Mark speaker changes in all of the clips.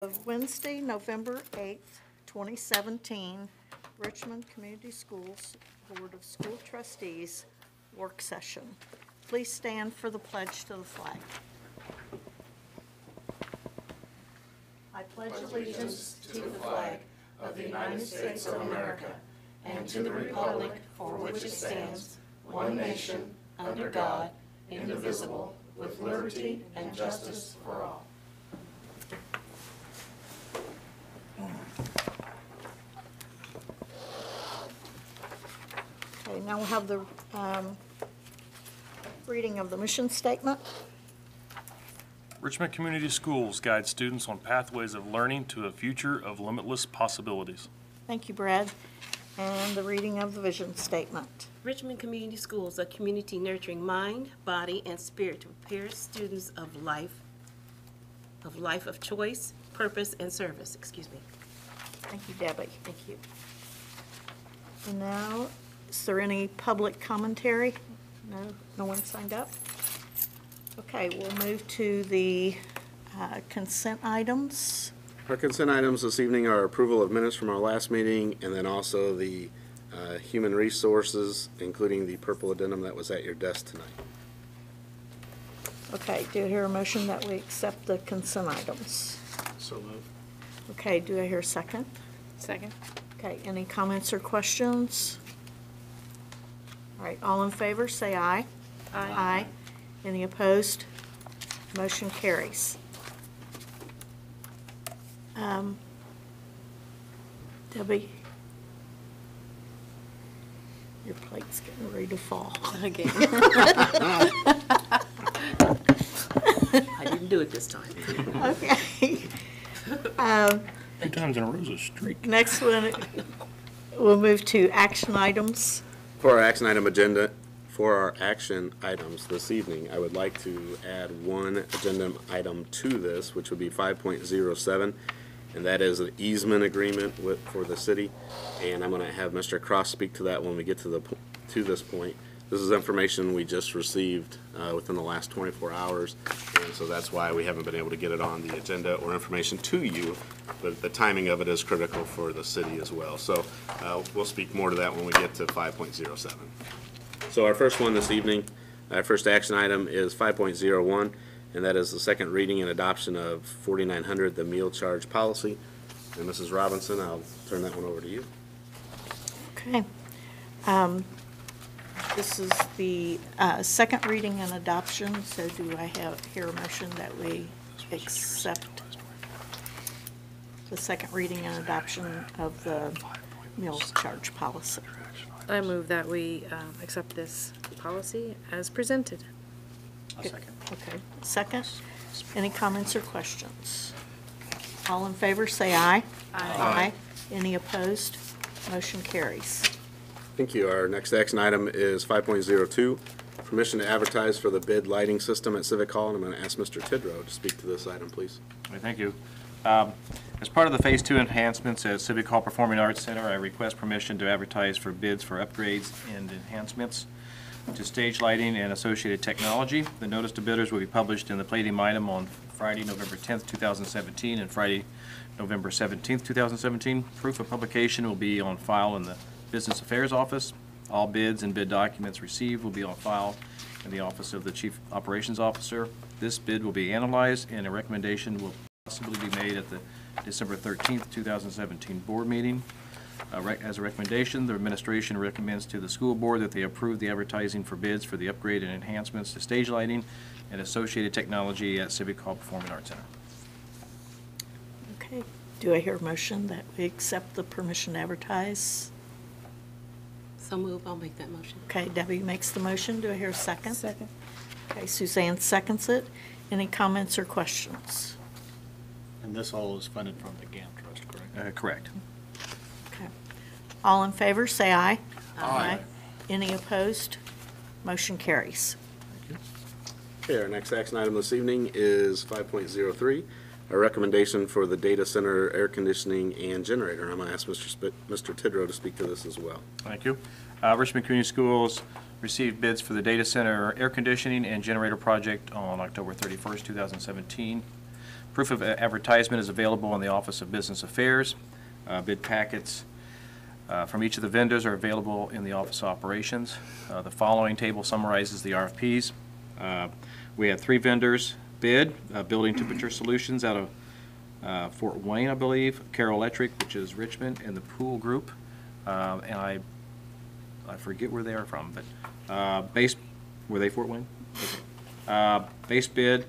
Speaker 1: Of Wednesday, November 8th, 2017, Richmond Community Schools Board of School Trustees work session. Please stand for the pledge to the flag. I pledge allegiance to the flag of the United States of America and to the republic for which it stands, one nation, under God, indivisible, with liberty and justice for all. Okay, now we'll have the reading of the mission statement.
Speaker 2: Richmond Community Schools guide students on pathways of learning to a future of limitless possibilities.
Speaker 1: Thank you, Brad. And the reading of the vision statement.
Speaker 3: Richmond Community Schools, a community nurturing mind, body, and spirit to prepare students of life of choice, purpose, and service. Excuse me.
Speaker 1: Thank you, Debbie.
Speaker 3: Thank you.
Speaker 1: And now, is there any public commentary? No one signed up? Okay, we'll move to the consent items.
Speaker 4: Our consent items this evening are approval of minutes from our last meeting, and then also the human resources, including the purple addendum that was at your desk tonight.
Speaker 1: Okay, do I hear a motion that we accept the consent items?
Speaker 4: So moved.
Speaker 1: Okay, do I hear a second?
Speaker 3: Second.
Speaker 1: Okay, any comments or questions? All right, all in favor, say aye.
Speaker 3: Aye.
Speaker 1: Aye. Any opposed? Motion carries. Debbie, your plate's getting ready to fall.
Speaker 3: Again. I didn't do it this time.
Speaker 1: Okay.
Speaker 2: 2 times in a row is a streak.
Speaker 1: Next one, we'll move to action items.
Speaker 4: For our action item agenda, for our action items this evening, I would like to add one agenda item to this, which would be 5.07, and that is an easement agreement for the city. And I'm going to have Mr. Cross speak to that when we get to this point. This is information we just received within the last 24 hours, and so that's why we haven't been able to get it on the agenda or information to you, but the timing of it is critical for the city as well. So we'll speak more to that when we get to 5.07. So our first one this evening, our first action item is 5.01, and that is the second reading and adoption of 4900, the meal charge policy. And Mrs. Robinson, I'll turn that one over to you.
Speaker 1: Okay. This is the second reading and adoption, so do I hear a motion that we accept the second reading and adoption of the meals charge policy?
Speaker 5: I move that we accept this policy as presented.
Speaker 2: A second.
Speaker 1: Okay, second. Any comments or questions? All in favor, say aye. Aye. Any opposed? Motion carries.
Speaker 4: Thank you. Our next action item is 5.02, permission to advertise for the bid lighting system at Civic Hall, and I'm going to ask Mr. Tidrow to speak to this item, please.
Speaker 6: Thank you. As part of the Phase 2 enhancements at Civic Hall Performing Arts Center, I request permission to advertise for bids for upgrades and enhancements to stage lighting and associated technology. The notice to bidders will be published in the Palladium item on Friday, November 10th, 2017, and Friday, November 17th, 2017. Proof of publication will be on file in the Business Affairs Office. All bids and bid documents received will be on file in the Office of the Chief Operations Officer. This bid will be analyzed, and a recommendation will possibly be made at the December 13th, 2017 board meeting. As a recommendation, the administration recommends to the school board that they approve the advertising for bids for the upgrade and enhancements to stage lighting and associated technology at Civic Hall Performing Arts Center.
Speaker 1: Okay, do I hear a motion that we accept the permission to advertise?
Speaker 3: So move. I'll make that motion.
Speaker 1: Okay, Debbie makes the motion. Do I hear a second?
Speaker 5: Second.
Speaker 1: Okay, Suzanne seconds it. Any comments or questions?
Speaker 7: And this all is funded from the GAM Trust, correct?
Speaker 6: Correct.
Speaker 1: Okay. All in favor, say aye.
Speaker 7: Aye.
Speaker 1: Any opposed? Motion carries.
Speaker 4: Okay, our next action item this evening is 5.03, a recommendation for the data center air conditioning and generator. I'm going to ask Mr. Tidrow to speak to this as well.
Speaker 6: Thank you. Richmond Community Schools received bids for the data center air conditioning and generator project on October 31st, 2017. Proof of advertisement is available in the Office of Business Affairs. Bid packets from each of the vendors are available in the Office of Operations. The following table summarizes the RFPs. We had 3 vendors bid, Building Temperature Solutions out of Fort Wayne, I believe, Carroll Electric, which is Richmond, and the Pool Group. And I forget where they are from, but were they Fort Wayne? Okay. Base bid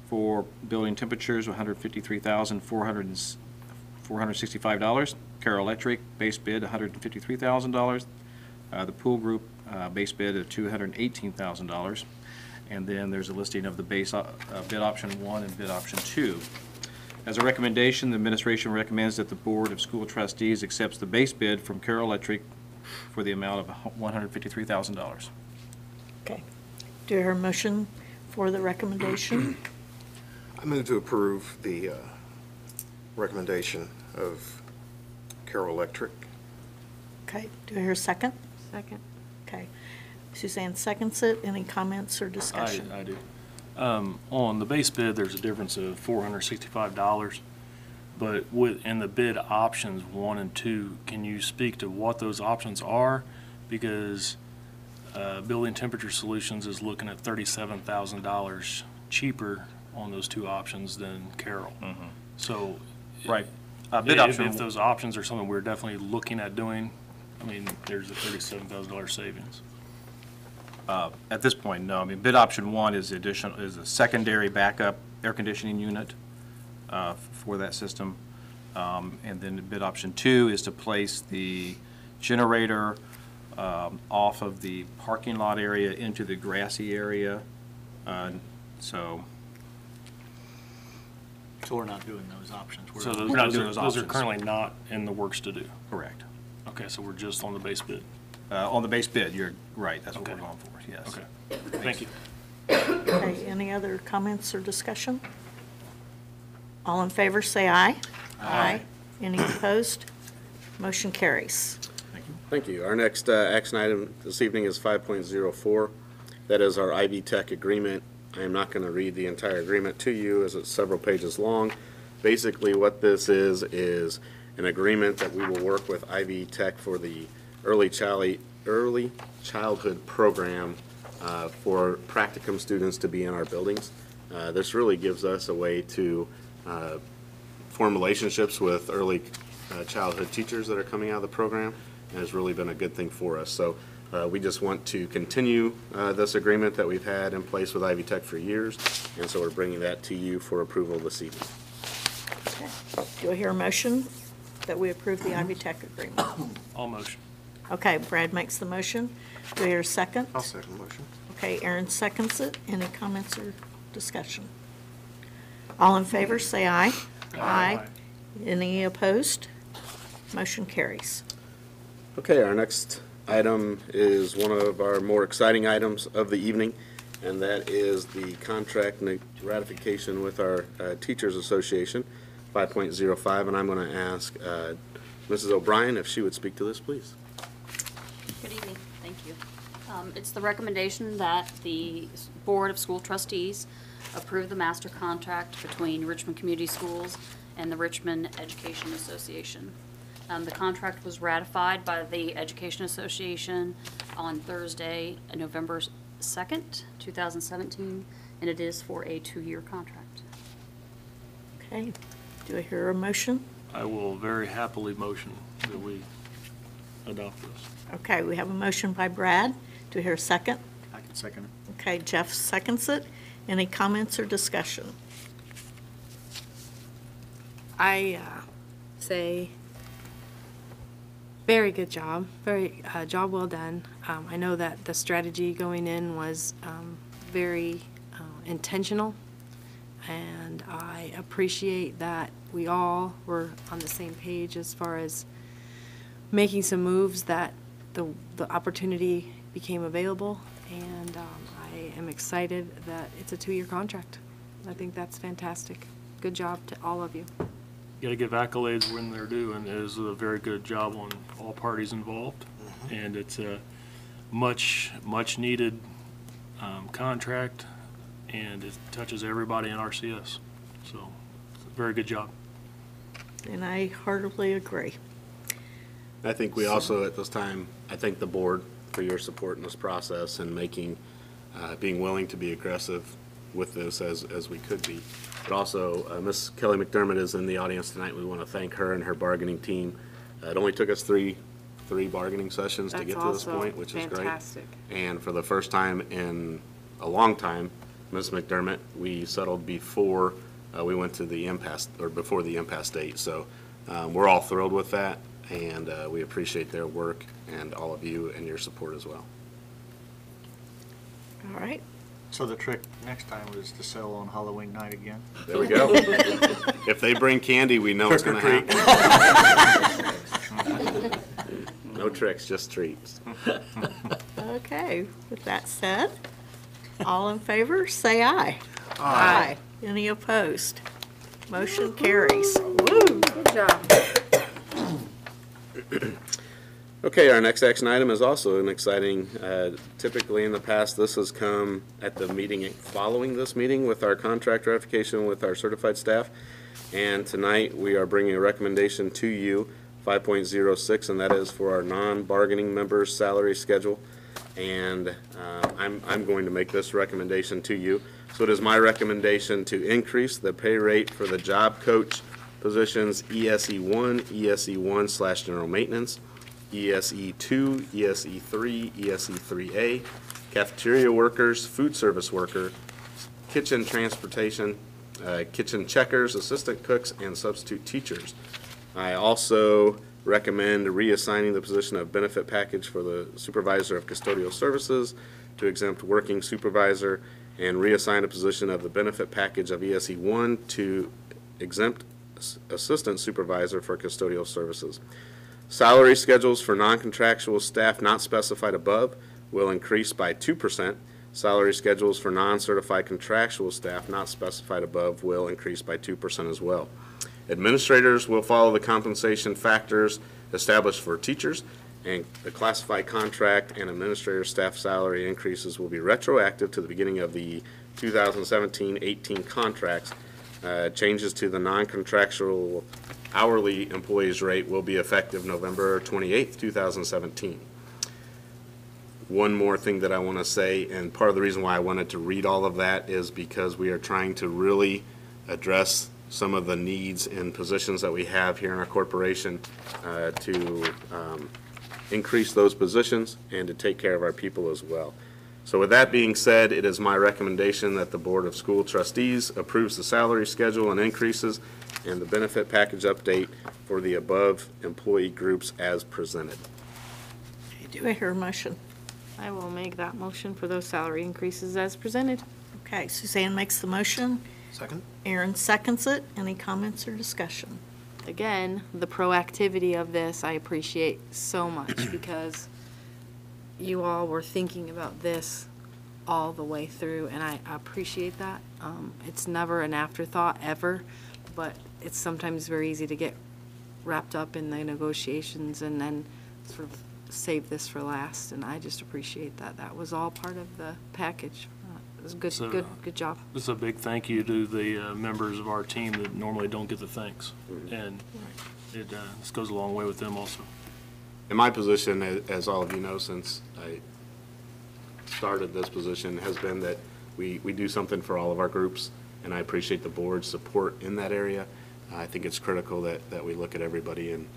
Speaker 6: for building temperatures, $153,465. Carroll Electric, base bid, $153,000. The Pool Group, base bid of $218,000. And then there's a listing of the base bid option 1 and bid option 2. As a recommendation, the administration recommends that the Board of School Trustees accepts the base bid from Carroll Electric for the amount of $153,000.
Speaker 1: Okay. Do I hear a motion for the recommendation?
Speaker 8: I move to approve the recommendation of Carroll Electric.
Speaker 1: Okay. Do I hear a second?
Speaker 5: Second.
Speaker 1: Okay. Suzanne seconds it. Any comments or discussion?
Speaker 2: I do. On the base bid, there's a difference of $465, but in the bid options 1 and 2, can you speak to what those options are? Because Building Temperature Solutions is looking at $37,000 cheaper on those 2 options than Carroll. So,
Speaker 6: Right. Bid option.
Speaker 2: if those options are something we're definitely looking at doing, I mean, there's a $37,000 savings.
Speaker 6: At this point, no. I mean, bid option 1 is a secondary backup air conditioning unit for that system. And then bid option 2 is to place the generator off of the parking lot area into the grassy area. So
Speaker 7: we're not doing those options. We're
Speaker 2: So
Speaker 7: not-
Speaker 6: We're not doing those
Speaker 2: those are
Speaker 6: options.
Speaker 2: currently not in the works to do.
Speaker 6: correct.
Speaker 2: Okay, so we're just on the base bid.
Speaker 6: On the base bid, you're right. That's what we're
Speaker 2: Okay.
Speaker 6: going for, yes.
Speaker 2: Okay, thank you.
Speaker 1: Okay. Any other comments or discussion? All in favor, say aye. Aye. Any opposed? Motion carries.
Speaker 4: Thank you. Our next action item this evening is 5.04. That is our Ivy Tech agreement. I am not going to read the entire agreement to you as it's several pages long. Basically, what this is an agreement that we will work with Ivy Tech for the early childhood program for practicum students to be in our buildings. This really gives us a way to form relationships with early childhood teachers that are coming out of the program, and has really been a good thing for us. So we just want to continue this agreement that we've had in place with Ivy Tech for years, and so we're bringing that to you for approval this evening.
Speaker 1: Okay. Do I hear a motion that we approve the Ivy Tech agreement?
Speaker 2: All motion.
Speaker 1: Okay, Brad makes the motion. Do I hear a second?
Speaker 8: I'll second the motion.
Speaker 1: Okay, Aaron seconds it. Any comments or discussion? All in favor, say aye. Aye. Any opposed? Motion carries.
Speaker 4: Okay, our next item is one of our more exciting items of the evening, and that is the contract ratification with our Teachers Association, 5.05, and I'm going to ask Mrs. O'Brien if she would speak to this, please.
Speaker 9: Good evening, thank you. It's the recommendation that the Board of School Trustees approve the master contract between Richmond Community Schools and the Richmond Education Association. The contract was ratified by the Education Association on Thursday, November 2nd, 2017, and it is for a 2-year contract.
Speaker 1: Okay, do I hear a motion?
Speaker 2: I will very happily motion that we adopt this.
Speaker 1: Okay, we have a motion by Brad. Do I hear a second?
Speaker 7: I can second it.
Speaker 1: Okay, Jeff seconds it. Any comments or discussion?
Speaker 5: I say, very good job, job well done. I know that the strategy going in was very intentional, and I appreciate that we all were on the same page as far as making some moves that the opportunity became available, and I am excited that it's a 2-year contract. I think that's fantastic. Good job to all of you.
Speaker 2: Got to give accolades when they're due, and it is a very good job on all parties involved. And it's a much needed contract, and it touches everybody in RCS. So very good job.
Speaker 1: And I heartily agree.
Speaker 4: I think we also, at this time, I thank the board for your support in this process and making, being willing to be aggressive with this as we could be. But also, Ms. Kelly McDermott is in the audience tonight. We want to thank her and her bargaining team. It only took us three bargaining sessions to
Speaker 5: That's
Speaker 4: get to this
Speaker 5: also
Speaker 4: point, which is great.
Speaker 5: fantastic.
Speaker 4: And for the first time in a long time, Ms. McDermott, we settled before we went to the impasse, or before the impasse date. So we're all thrilled with that, and we appreciate their work and all of you and your support as well.
Speaker 1: All right.
Speaker 7: So the trick next time was to settle on Halloween night again?
Speaker 4: There we go. If they bring candy, we know it's going to
Speaker 7: Trick or
Speaker 4: happen. No tricks, just treats.
Speaker 1: Okay, with that said, all in favor, say aye.
Speaker 5: Aye.
Speaker 1: Any opposed? Motion carries. Woo!
Speaker 5: Good job.
Speaker 4: Okay, our next action item is also an exciting, typically in the past, this has come at the meeting following this meeting with our contract ratification with our certified staff. And tonight, we are bringing a recommendation to you, 5.06, and that is for our non-bargaining members' salary schedule. And I'm going to make this recommendation to you. So it is my recommendation to increase the pay rate for the job coach positions ESE1, ESE1/general maintenance, ESE2, ESE3, ESE3A, cafeteria workers, food service worker, kitchen transportation, kitchen checkers, assistant cooks, and substitute teachers. I also recommend reassigning the position of benefit package for the supervisor of custodial services to exempt working supervisor, and reassign a position of the benefit package of ESE1 to exempt assistant supervisor for custodial services. Salary schedules for non-contractual staff not specified above will increase by 2%. Salary schedules for non-certified contractual staff not specified above will increase by 2% as well. Administrators will follow the compensation factors established for teachers, and the classified contract and administrator staff salary increases will be retroactive to the beginning of the 2017-18 contracts. Changes to the non-contractual hourly employees rate will be effective November 28th, 2017. One more thing that I want to say, and part of the reason why I wanted to read all of that is because we are trying to really address some of the needs and positions that we have here in our corporation to increase those positions and to take care of our people as well. So with that being said, it is my recommendation that the Board of School Trustees approves the salary schedule and increases and the benefit package update for the above employee groups as presented.
Speaker 1: Do I hear a motion?
Speaker 5: I will make that motion for those salary increases as presented.
Speaker 1: Okay, Suzanne makes the motion.
Speaker 8: Second?
Speaker 1: Aaron seconds it. Any comments or discussion?
Speaker 5: Again, the proactivity of this, I appreciate so much because you all were thinking about this all the way through, and I appreciate that. It's never an afterthought, ever, but it's sometimes very easy to get wrapped up in the negotiations and then sort of save this for last, and I just appreciate that. That was all part of the package. It was good,
Speaker 2: So,
Speaker 5: good job.
Speaker 2: This is a big thank you to the members of our team that normally don't get the thanks. And this goes a long way with them also.
Speaker 4: And my position, as all of you know, since I started this position, has been that we do something for all of our groups, and I appreciate the board's support in that area. I think it's critical that we look at everybody and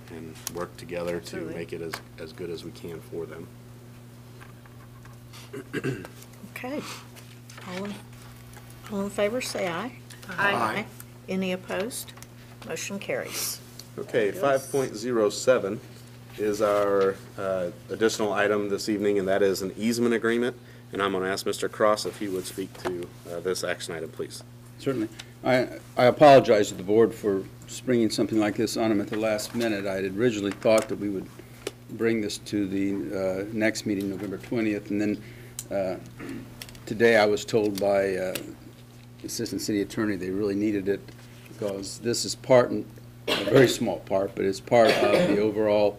Speaker 4: work together
Speaker 5: Absolutely.
Speaker 4: to make it as good as we can for them.
Speaker 1: Okay. All in favor, say aye.
Speaker 8: Aye.
Speaker 1: Any opposed? Motion carries.
Speaker 4: Okay, 5.07 is our additional item this evening, and that is an easement agreement. And I'm going to ask Mr. Cross if he would speak to this action item, please.
Speaker 10: Certainly. I apologize to the board for springing something like this on them at the last minute. I had originally thought that we would bring this to the next meeting, November 20th, and then today I was told by Assistant City Attorney they really needed it because this is part, a very small part, but it's part of the overall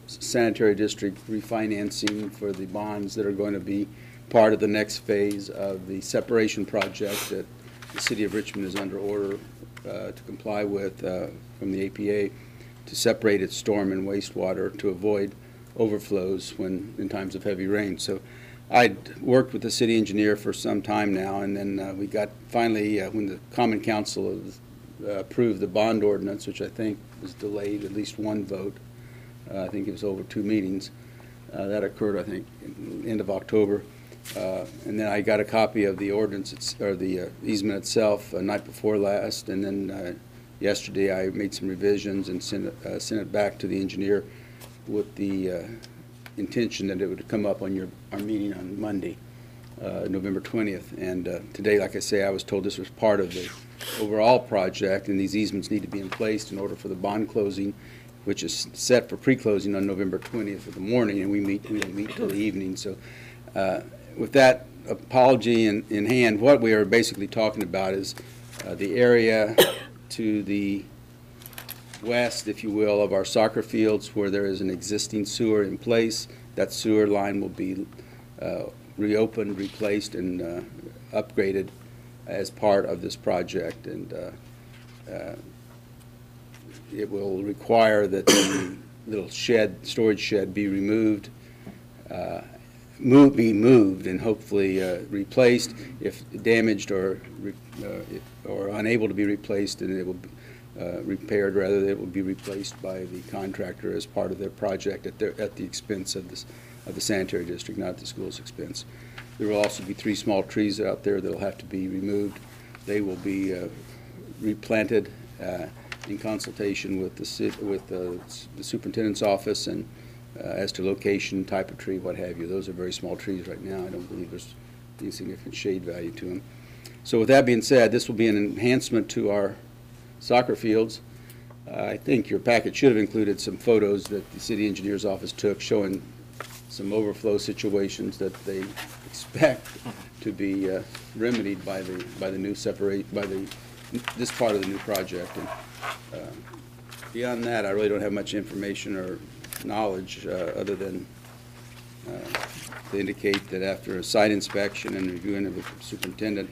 Speaker 10: sanitary district refinancing for the bonds that are going to be part of the next phase of the separation project that the City of Richmond is under order to comply with from the APA to separate its storm and wastewater to avoid overflows when in times of heavy rain. So I'd worked with the city engineer for some time now, and then we got finally, when the Common Council approved the bond ordinance, which I think was delayed at least one vote. I think it was over 2 meetings. That occurred, I think, end of October. And then I got a copy of the ordinance, or the easement itself, night before last, and then yesterday I made some revisions and sent it back to the engineer with the intention that it would come up on our meeting on Monday, November 20th. And today, like I say, I was told this was part of the overall project, and these easements need to be in place in order for the bond closing, which is set for pre-closing on November 20th of the morning, and we don't meet till the evening. So with that apology in hand, what we are basically talking about is the area to the west, if you will, of our soccer fields where there is an existing sewer in place. That sewer line will be reopened, replaced, and upgraded as part of this project. And it will require that the little storage shed be removed, and hopefully replaced. If damaged or unable to be replaced, then it will be repaired. Rather, it will be replaced by the contractor as part of their project at the expense of the sanitary district, not at the school's expense. There will also be 3 small trees out there that will have to be removed. They will be replanted in consultation with the superintendent's office and as to location, type of tree, what have you. Those are very small trees right now. I don't believe there's any significant shade value to them. So with that being said, this will be an enhancement to our soccer fields. I think your packet should have included some photos that the city engineer's office took showing some overflow situations that they expect to be remedied by the new this part of the new project. And beyond that, I really don't have much information or knowledge other than to indicate that after a site inspection and reviewing of the superintendent,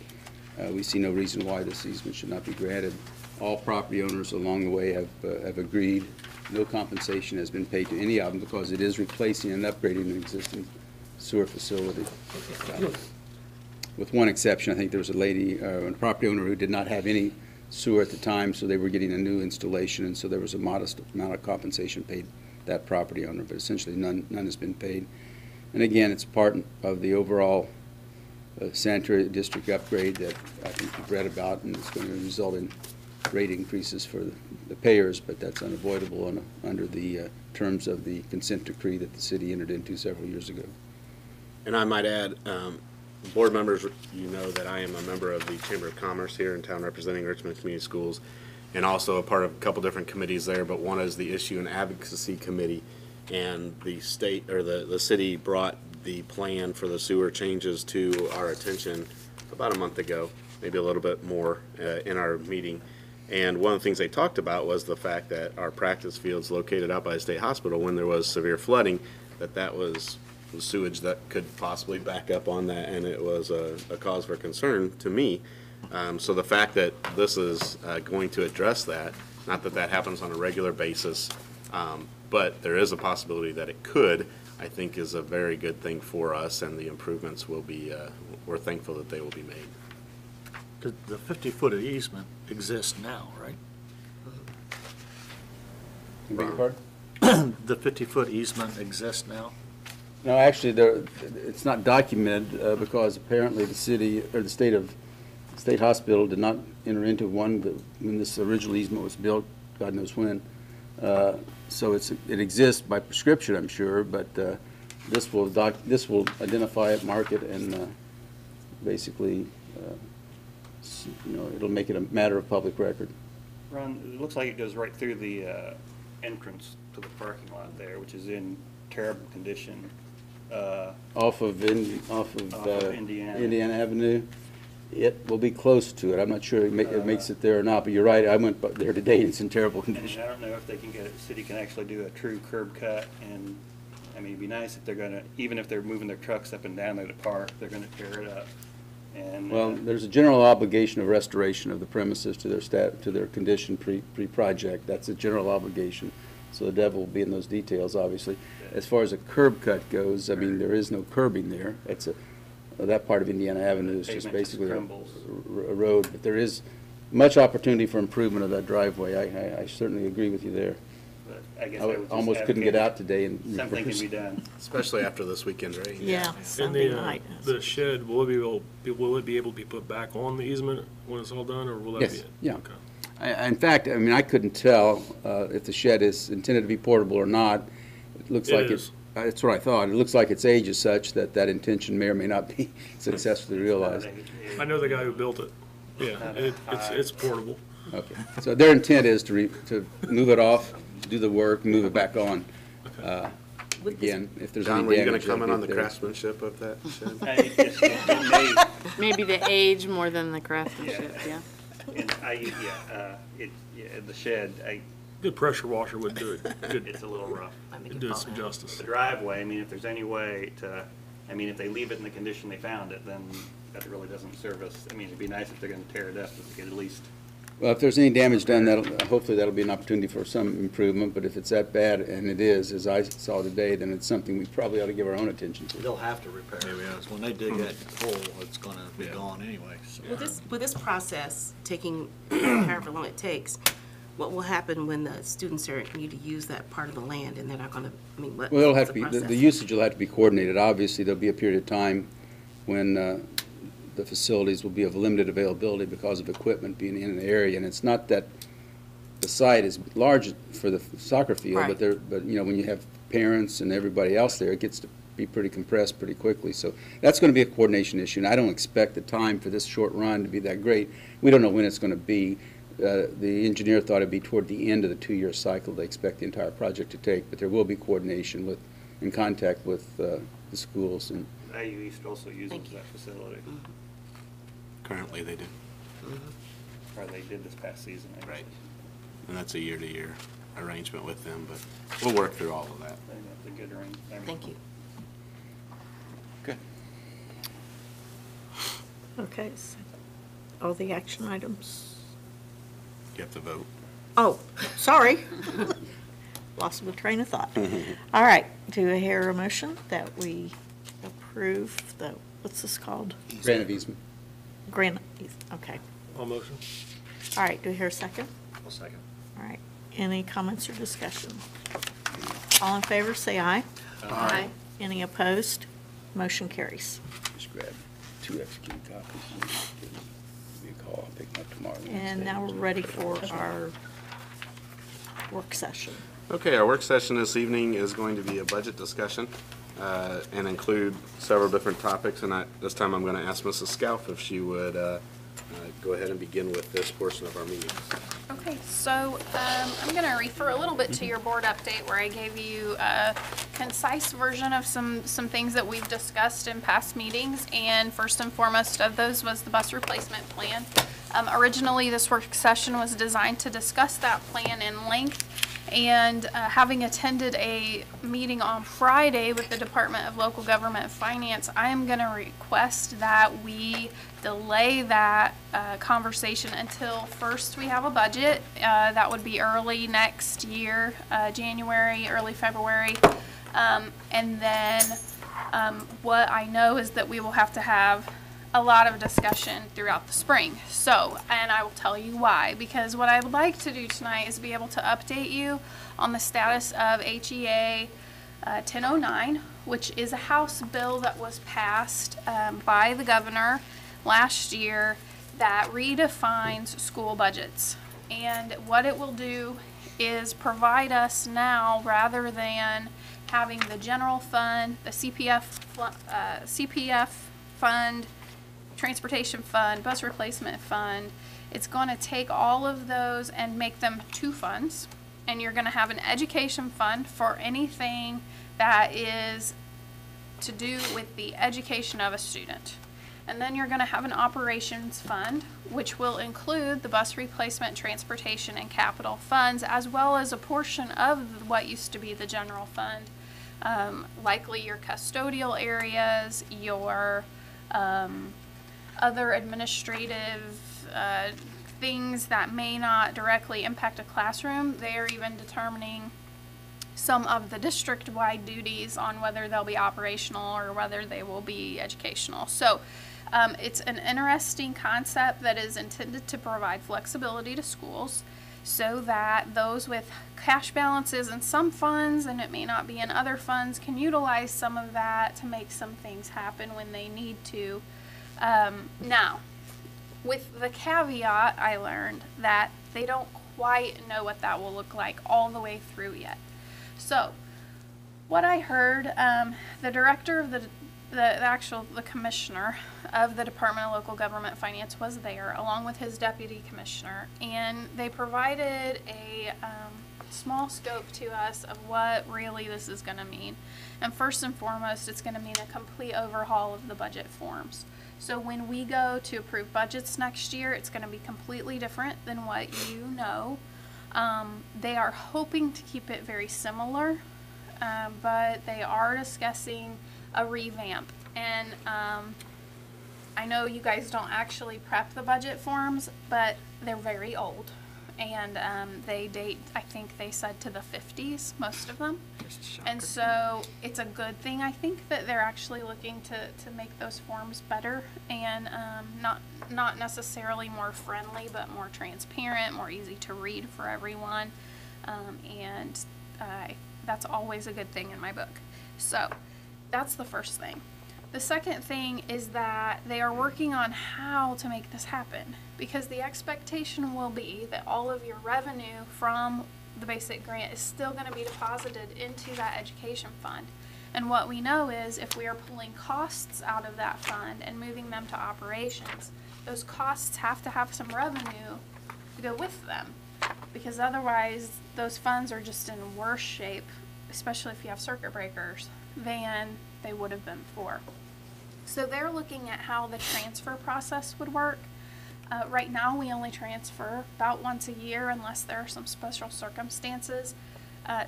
Speaker 10: we see no reason why this easement should not be granted. All property owners along the way have agreed. No compensation has been paid to any of them because it is replacing and upgrading an existing sewer facility. With one exception, I think there was a lady, a property owner who did not have any sewer at the time, so they were getting a new installation, and so there was a modest amount of compensation paid that property owner, but essentially none has been paid. And again, it's part of the overall sanitary district upgrade that I think you've read about, and it's going to result in rate increases for the payers, but that's unavoidable under the terms of the consent decree that the city entered into several years ago.
Speaker 4: And I might add, board members, you know that I am a member of the Chamber of Commerce here in town representing Richmond Community Schools, and also a part of a couple different committees there, but one is the Issue and Advocacy Committee, and the state, or the city brought the plan for the sewer changes to our attention about a month ago, maybe a little bit more in our meeting. And one of the things they talked about was the fact that our practice fields located out by the state hospital, when there was severe flooding, that was sewage that could possibly back up on that, and it was a cause for concern to me. So the fact that this is going to address that, not that that happens on a regular basis, but there is a possibility that it could, I think is a very good thing for us, and the improvements will be, we're thankful that they will be made.
Speaker 7: The 50-foot easement exists now, right?
Speaker 10: You beg your pardon?
Speaker 7: The 50-foot easement exists now?
Speaker 10: No, actually, it's not documented because apparently the city, or the state hospital did not enter into one when this original easement was built, God knows when. So it exists by prescription, I'm sure, but this will identify it, mark it, and basically, it'll make it a matter of public record.
Speaker 11: Ron, it looks like it goes right through the entrance to the parking lot there, which is in terrible condition.
Speaker 10: Off of Indiana Avenue. It will be close to it. I'm not sure it makes it there or not, but you're right. I went there today and it's in terrible condition.
Speaker 11: I don't know if they can the city can actually do a true curb cut, and I mean, it'd be nice if they're gonna, even if they're moving their trucks up and down there to park, they're gonna tear it up. And,
Speaker 10: Well, there's a general obligation of restoration of the premises to their condition pre-project. That's a general obligation. So the devil will be in those details, obviously. As far as a curb cut goes, I mean, there is no curbing there. That part of Indiana Avenue is just
Speaker 11: Pavement just
Speaker 10: basically a
Speaker 11: crumbles.
Speaker 10: road, but there is much opportunity for improvement of that driveway. I certainly agree with you there.
Speaker 11: but I guess
Speaker 10: I
Speaker 11: I would just
Speaker 10: almost couldn't get
Speaker 11: advocate
Speaker 10: out today and
Speaker 11: something can
Speaker 10: reverse.
Speaker 11: be done.
Speaker 4: Especially after this weekend's rain.
Speaker 1: Yeah,
Speaker 2: And
Speaker 1: Sunday
Speaker 2: the,
Speaker 1: night.
Speaker 2: the shed, will it be able to be put back on the easement when it's all done, or will that be
Speaker 10: Yes,
Speaker 2: it?
Speaker 10: yeah.
Speaker 2: Okay.
Speaker 10: In fact, I mean, I couldn't tell if the shed is intended to be portable or not. It looks
Speaker 2: It
Speaker 10: like
Speaker 2: is.
Speaker 10: that's what I thought. It looks like its age is such that that intention may or may not be successfully realized.
Speaker 2: I know the guy who built it. Yeah, it's portable.
Speaker 10: Okay, so their intent is to move it off, do the work, move it back on.
Speaker 3: With this-
Speaker 10: Again, if there's
Speaker 4: John,
Speaker 10: any
Speaker 4: were you
Speaker 10: damage.
Speaker 4: gonna comment on the
Speaker 10: that'll be there.
Speaker 4: craftsmanship of that shed?
Speaker 11: It may,
Speaker 5: Maybe the age more than the craftsmanship, yeah.
Speaker 11: and the shed,
Speaker 2: Good pressure washer would do it. Good,
Speaker 11: it's a little rough.
Speaker 2: it'd do it some justice.
Speaker 11: The driveway, I mean, if there's any way to, I mean, if they leave it in the condition they found it, then that really doesn't serve us. I mean, it'd be nice if they're gonna tear it up, if we could at least,
Speaker 10: Well, if there's any damage done, hopefully that'll be an opportunity for some improvement, but if it's that bad, and it is, as I saw today, then it's something we probably ought to give our own attention to.
Speaker 7: They'll have to repair it, because when they dig that hole, it's gonna be gone anyway, so.
Speaker 3: With this process taking however long it takes, what will happen when the students need to use that part of the land and they're not gonna, I mean,
Speaker 10: Well, it'll have
Speaker 3: what's
Speaker 10: to be, the
Speaker 3: process?
Speaker 10: usage will have to be coordinated. Obviously, there'll be a period of time when the facilities will be of limited availability because of equipment being in the area, and it's not that the site is large for the soccer field,
Speaker 3: Right.
Speaker 10: but you know, when you have parents and everybody else there, it gets to be pretty compressed pretty quickly. So that's going to be a coordination issue, and I don't expect the time for this short run to be that great. We don't know when it's going to be. The engineer thought it'd be toward the end of the 2-year cycle they expect the entire project to take, but there will be coordination in contact with the schools. And
Speaker 11: IU East also uses
Speaker 3: Thank you.
Speaker 11: that facility,
Speaker 4: Currently, they do.
Speaker 11: or they did this past season. actually.
Speaker 4: Right. And that's a year-to-year arrangement with them, but we'll work through all of that.
Speaker 11: I think that's a good arrangement.
Speaker 3: Thank you.
Speaker 4: Good.
Speaker 1: Okay, so all the action items.
Speaker 4: You have to vote.
Speaker 1: Oh, sorry. Lost my train of thought. All right, do I hear a motion that we approve the, what's this called?
Speaker 10: grant of easement.
Speaker 1: Grant, okay.
Speaker 2: All motion?
Speaker 1: All right, do I hear a second?
Speaker 7: I'll second.
Speaker 1: All right, any comments or discussion? All in favor, say aye.
Speaker 3: Aye.
Speaker 1: Any opposed? Motion carries.
Speaker 10: Just grab 2 executed copies. Give me a call. I'll pick them up tomorrow.
Speaker 1: And now we're ready for our work session.
Speaker 4: Okay, our work session this evening is going to be a budget discussion and include several different topics. And this time I'm going to ask Mrs. Scalf if she would go ahead and begin with this portion of our meeting.
Speaker 12: Okay, so I'm going to refer a little bit to your board update where I gave you a concise version of some things that we've discussed in past meetings. And first and foremost of those was the bus replacement plan. Originally, this work session was designed to discuss that plan in length. And having attended a meeting on Friday with the Department of Local Government and Finance, I am going to request that we delay that conversation until first we have a budget. That would be early next year, January, early February. And then what I know is that we will have to have a lot of discussion throughout the spring. So, and I will tell you why, because what I would like to do tonight is be able to update you on the status of HEA 1009, which is a House bill that was passed by the governor last year that redefines school budgets. And what it will do is provide us now, rather than having the general fund, the CPF fund, transportation fund, bus replacement fund, it's going to take all of those and make them 2 funds. And you're going to have an education fund for anything that is to do with the education of a student. And then you're going to have an operations fund, which will include the bus replacement, transportation, and capital funds, as well as a portion of what used to be the general fund. Likely your custodial areas, your other administrative things that may not directly impact a classroom. They are even determining some of the district-wide duties on whether they'll be operational or whether they will be educational. So it's an interesting concept that is intended to provide flexibility to schools so that those with cash balances in some funds, and it may not be in other funds, can utilize some of that to make some things happen when they need to. Now, with the caveat, I learned that they don't quite know what that will look like all the way through yet. So, what I heard, the director of the commissioner of the Department of Local Government Finance was there, along with his deputy commissioner, and they provided a small scope to us of what really this is going to mean. And first and foremost, it's going to mean a complete overhaul of the budget forms. So when we go to approve budgets next year, it's going to be completely different than what you know. They are hoping to keep it very similar, but they are discussing a revamp. And I know you guys don't actually prep the budget forms, but they're very old. And they date, I think they said, to the 50s, most of them. And so it's a good thing, I think, that they're actually looking to make those forms better and not necessarily more friendly, but more transparent, more easy to read for everyone. And that's always a good thing in my book. So that's the first thing. The second thing is that they are working on how to make this happen, because the expectation will be that all of your revenue from the basic grant is still going to be deposited into that education fund. And what we know is if we are pulling costs out of that fund and moving them to operations, those costs have to have some revenue to go with them, because otherwise those funds are just in worse shape, especially if you have circuit breakers, than they would have been before. So they're looking at how the transfer process would work. Right now we only transfer about once a year unless there are some special circumstances.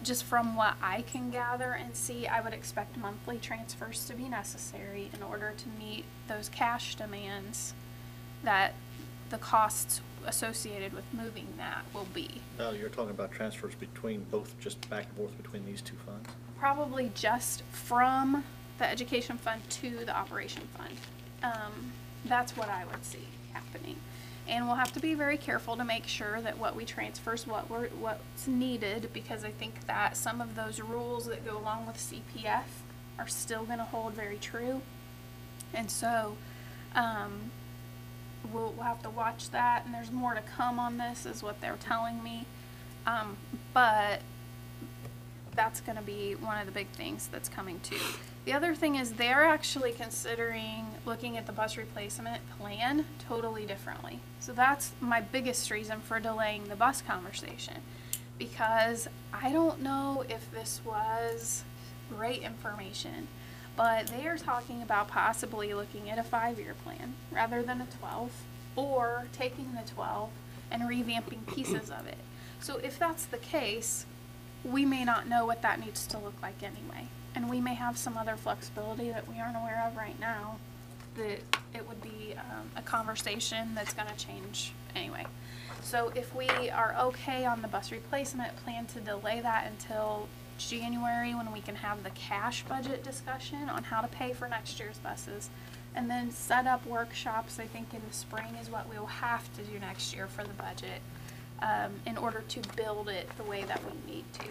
Speaker 12: Just from what I can gather and see, I would expect monthly transfers to be necessary in order to meet those cash demands that the costs associated with moving that will be.
Speaker 7: Now, you're talking about transfers between both, just back and forth between these two funds?
Speaker 12: Probably just from the education fund to the operation fund. That's what I would see happening. And we'll have to be very careful to make sure that what we transfer is what's needed, because I think that some of those rules that go along with CPF are still going to hold very true. And so we'll have to watch that, and there's more to come on this is what they're telling me. But that's going to be one of the big things that's coming too. The other thing is they're actually considering looking at the bus replacement plan totally differently. So that's my biggest reason for delaying the bus conversation, because I don't know if this was great information, but they are talking about possibly looking at a 5-year plan rather than a 12, or taking the 12 and revamping pieces of it. So if that's the case, we may not know what that needs to look like anyway. And we may have some other flexibility that we aren't aware of right now, that it would be a conversation that's going to change anyway. So if we are okay on the bus replacement plan to delay that until January, when we can have the cash budget discussion on how to pay for next year's buses, and then set up workshops, I think in the spring is what we will have to do next year for the budget, in order to build it the way that we need to.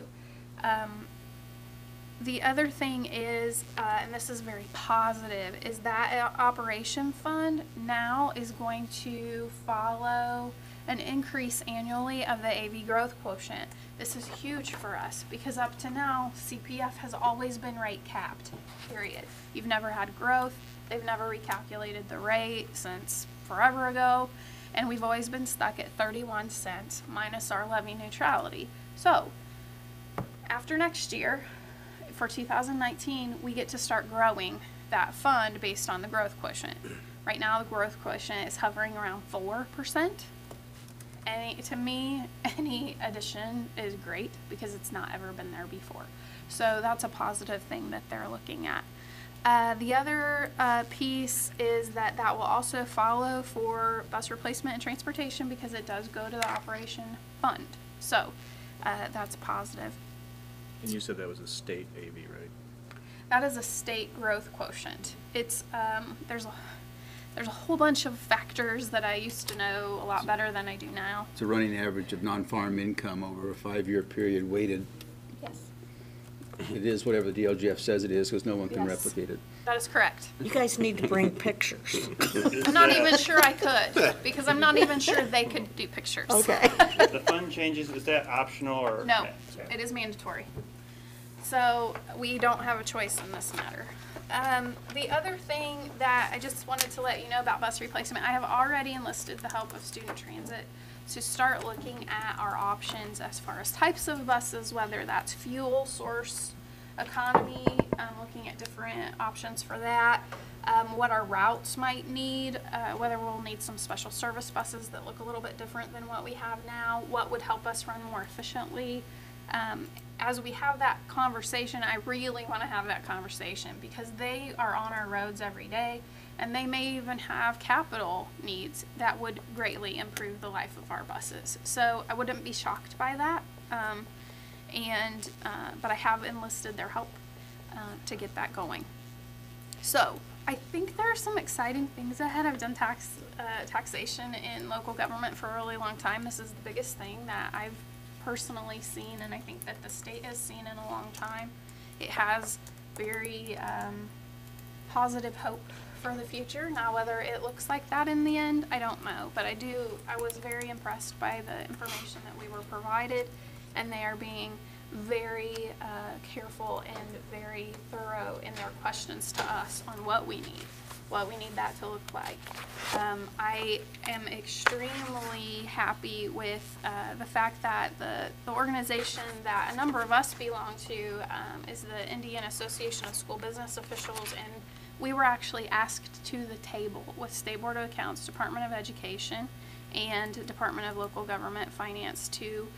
Speaker 12: The other thing is, and this is very positive, is that operation fund now is going to follow an increase annually of the AV growth quotient. This is huge for us because up to now, CPF has always been rate capped, period. You've never had growth. They've never recalculated the rate since forever ago, and we've always been stuck at 31 cents minus our levy neutrality. So after next year, for 2019, we get to start growing that fund based on the growth quotient. Right now, the growth quotient is hovering around 4%. And to me, any addition is great because it's not ever been there before. So that's a positive thing that they're looking at. The other piece is that will also follow for bus replacement and transportation because it does go to the operation fund. So that's positive.
Speaker 6: And you said that was a state AV, right?
Speaker 12: That is a state growth quotient. It's there's a whole bunch of factors that I used to know a lot better than I do now.
Speaker 10: It's a running average of non-farm income over a 5-year period weighted.
Speaker 12: Yes.
Speaker 10: It is whatever the DLGF says it is, because no one can
Speaker 12: Yes.
Speaker 10: replicate it.
Speaker 12: That is correct.
Speaker 1: You guys need to bring pictures.
Speaker 12: I'm not even sure I could because I'm not even sure they could do pictures.
Speaker 1: Okay.
Speaker 11: The fund changes, is that optional or?
Speaker 12: No,
Speaker 11: Okay.
Speaker 12: it is mandatory. So we don't have a choice in this matter. The other thing that I just wanted to let you know about bus replacement, I have already enlisted the help of Student Transit to start looking at our options as far as types of buses, whether that's fuel source, economy, looking at different options for that, what our routes might need, whether we'll need some special service buses that look a little bit different than what we have now, what would help us run more efficiently. As we have that conversation, I really want to have that conversation because they are on our roads every day and they may even have capital needs that would greatly improve the life of our buses. So I wouldn't be shocked by that. But I have enlisted their help to get that going. So I think there are some exciting things ahead. I've done taxation in local government for a really long time. This is the biggest thing that I've personally seen, and I think that the state has seen in a long time. It has very positive hope for the future. Now, whether it looks like that in the end, I don't know, but I was very impressed by the information that we were provided, and they are being very careful and very thorough in their questions to us on what we need that to look like. I am extremely happy with the fact that the organization that a number of us belong to is the Indiana Association of School Business Officials, and we were actually asked to the table with State Board of Accounts, Department of Education, and Department of Local Government Finance to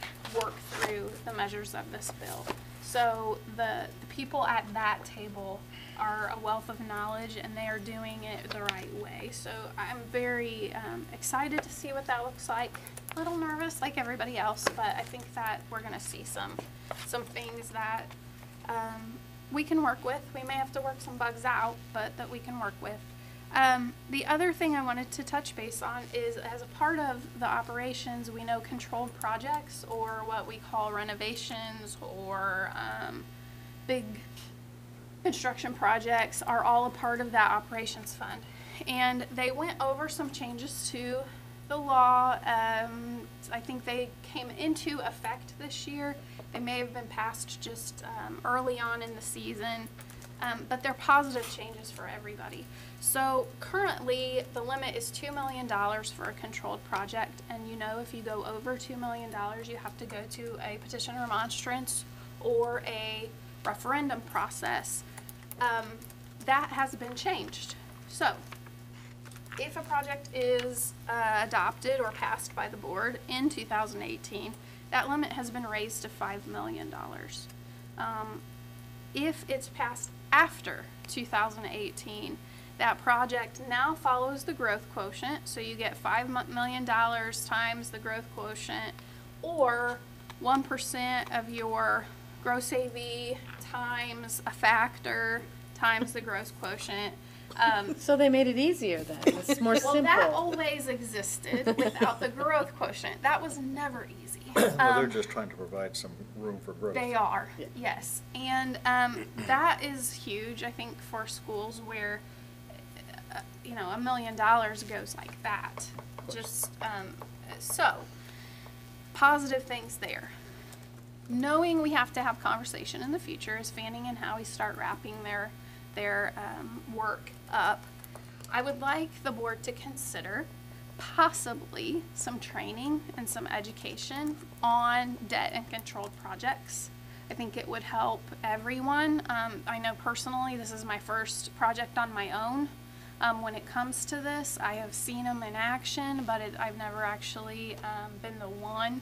Speaker 12: work through the measures of this bill. So the people at that table are a wealth of knowledge and they are doing it the right way. So I'm very excited to see what that looks like. A little nervous like everybody else, but I think that we're gonna see some things that we can work with. We may have to work some bugs out, but that we can work with. The other thing I wanted to touch base on is, as a part of the operations, we know controlled projects, or what we call renovations, or big construction projects are all a part of that operations fund. And they went over some changes to the law. I think they came into effect this year. They may have been passed just early on in the season. But they're positive changes for everybody. So currently, the limit is $2 million for a controlled project, and you know if you go over $2 million, you have to go to a petition remonstrance or a referendum process. That has been changed. So if a project is adopted or passed by the board in 2018, that limit has been raised to $5 million. If it's passed after 2018, that project now follows the growth quotient, so you get $5 million times the growth quotient, or 1% of your gross AV times a factor times the growth quotient.
Speaker 5: So they made it easier then. It's more
Speaker 12: Well,
Speaker 5: simple.
Speaker 12: that always existed without the growth quotient. That was never easy.
Speaker 7: Well, they're just trying to provide some room for growth.
Speaker 12: They are, yes. And that is huge, I think, for schools where, $1 million goes like that. Just, so, positive things there. Knowing we have to have conversation in the future as Fanning and Howie start wrapping their work up, I would like the board to consider possibly some training and some education on debt and controlled projects. I think it would help everyone. I know personally this is my first project on my own. When it comes to this, I have seen them in action, but I've never actually been the one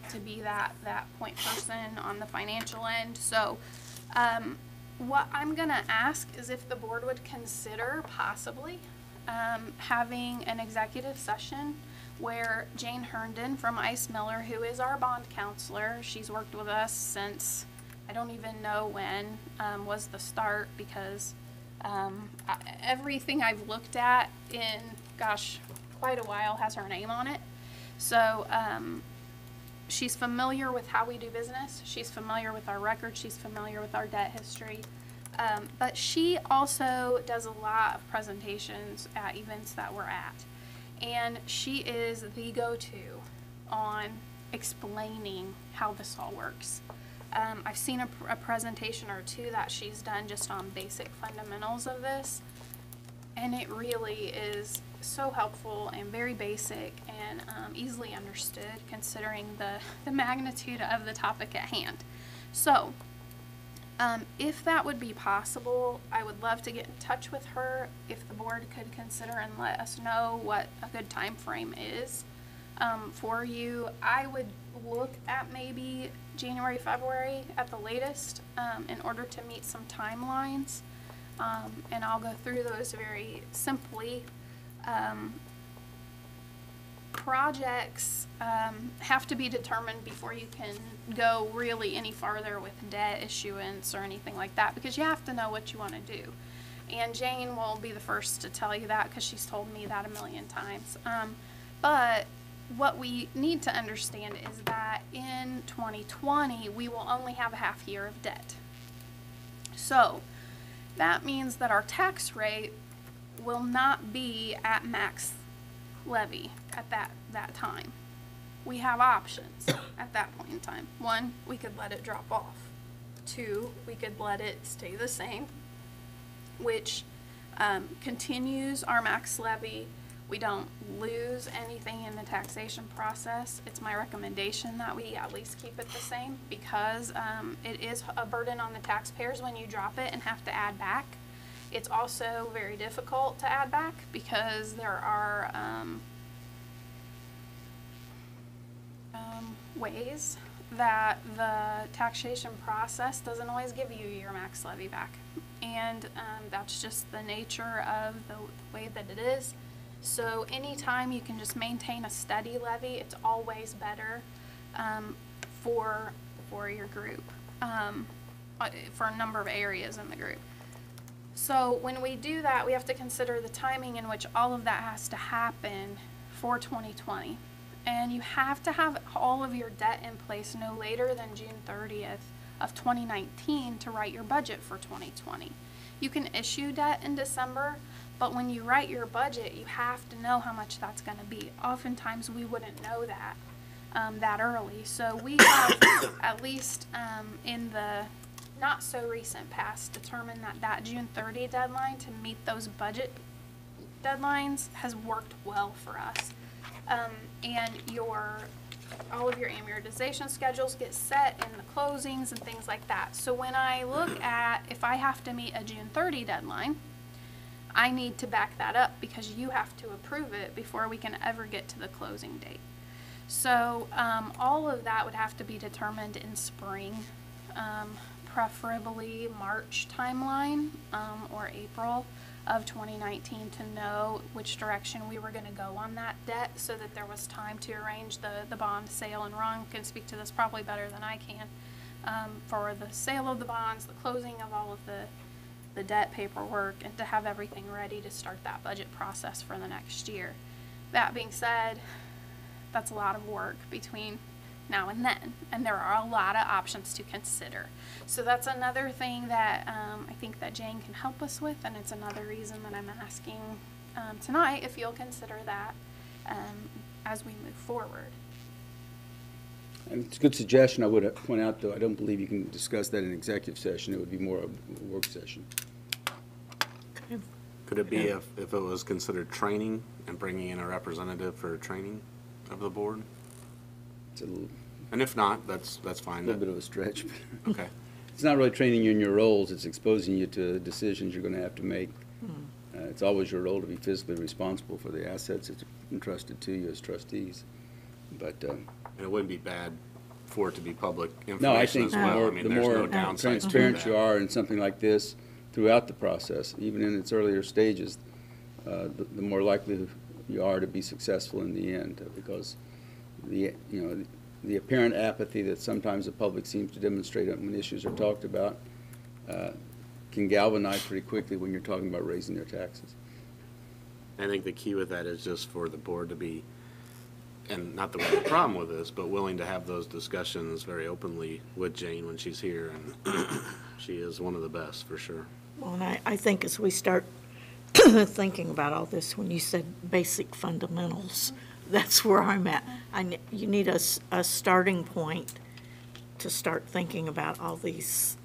Speaker 12: to be that point person on the financial end. So what I'm gonna ask is if the board would consider possibly having an executive session where Jane Herndon from Ice Miller, who is our bond counselor, she's worked with us since, I don't even know when was the start, because everything I've looked at in, gosh, quite a while has her name on it. So she's familiar with how we do business. She's familiar with our record. She's familiar with our debt history. But she also does a lot of presentations at events that we're at. And she is the go-to on explaining how this all works. I've seen a presentation or two that she's done just on basic fundamentals of this. And it really is so helpful and very basic and easily understood considering the magnitude of the topic at hand. So, if that would be possible, I would love to get in touch with her if the board could consider and let us know what a good time frame is for you. I would look at maybe January, February at the latest in order to meet some timelines. And I'll go through those very simply. Projects have to be determined before you can go really any farther with debt issuance or anything like that, because you have to know what you want to do. And Jane will be the first to tell you that because she's told me that a million times. But what we need to understand is that in 2020, we will only have a half year of debt. So that means that our tax rate will not be at max levy at that time. We have options at that point in time. One, we could let it drop off. Two, we could let it stay the same, which continues our max levy. We don't lose anything in the taxation process. It's my recommendation that we at least keep it the same, because it is a burden on the taxpayers when you drop it and have to add back. It's also very difficult to add back because there are ways that the taxation process doesn't always give you your max levy back. And that's just the nature of the way that it is. So anytime you can just maintain a steady levy, it's always better for your group, for a number of areas in the group. So when we do that, we have to consider the timing in which all of that has to happen for 2020. And you have to have all of your debt in place no later than June 30th of 2019 to write your budget for 2020. You can issue debt in December, but when you write your budget, you have to know how much that's going to be. Oftentimes we wouldn't know that that early. So we have, at least in the not so recent past, determined that June 30 deadline to meet those budget deadlines has worked well for us. And all of your amortization schedules get set in the closings and things like that. So when I look at if I have to meet a June 30 deadline, I need to back that up because you have to approve it before we can ever get to the closing date. So all of that would have to be determined in spring, preferably March timeline or April of 2019 to know which direction we were going to go on that debt so that there was time to arrange the bond sale. And Ron can speak to this probably better than I can for the sale of the bonds, the closing of all of the debt paperwork, and to have everything ready to start that budget process for the next year. That being said, that's a lot of work between now and then, and there are a lot of options to consider. So that's another thing that I think that Jane can help us with, and it's another reason that I'm asking tonight if you'll consider that as we move forward.
Speaker 10: And it's a good suggestion. I would point out, though, I don't believe you can discuss that in executive session. It would be more of a work session.
Speaker 4: Could it be if it was considered training and bringing in a representative for training of the board?
Speaker 10: It's a little,
Speaker 4: And if not, that's fine.
Speaker 10: a little bit of a stretch.
Speaker 4: Okay.
Speaker 10: It's not really training you in your roles. It's exposing you to decisions you're going to have to make. It's always your role to be fiscally responsible for the assets that's entrusted to you as trustees. But
Speaker 4: And it wouldn't be bad for it to be public
Speaker 10: No, I
Speaker 4: information
Speaker 10: think
Speaker 4: as well. I mean,
Speaker 10: the
Speaker 4: there's no
Speaker 10: more
Speaker 4: downsides to
Speaker 10: transparent you
Speaker 4: that.
Speaker 10: are in something like this throughout the process, even in its earlier stages, the more likely you are to be successful in the end, because the apparent apathy that sometimes the public seems to demonstrate when issues are talked about can galvanize pretty quickly when you're talking about raising their taxes.
Speaker 4: I think the key with that is just for the board to be, and not that we have a problem with this, but willing to have those discussions very openly with Jane when she's here, and she is one of the best, for sure.
Speaker 1: Well, and I think as we start thinking about all this, when you said basic fundamentals, that's where I'm at. You need a starting point to start thinking about all these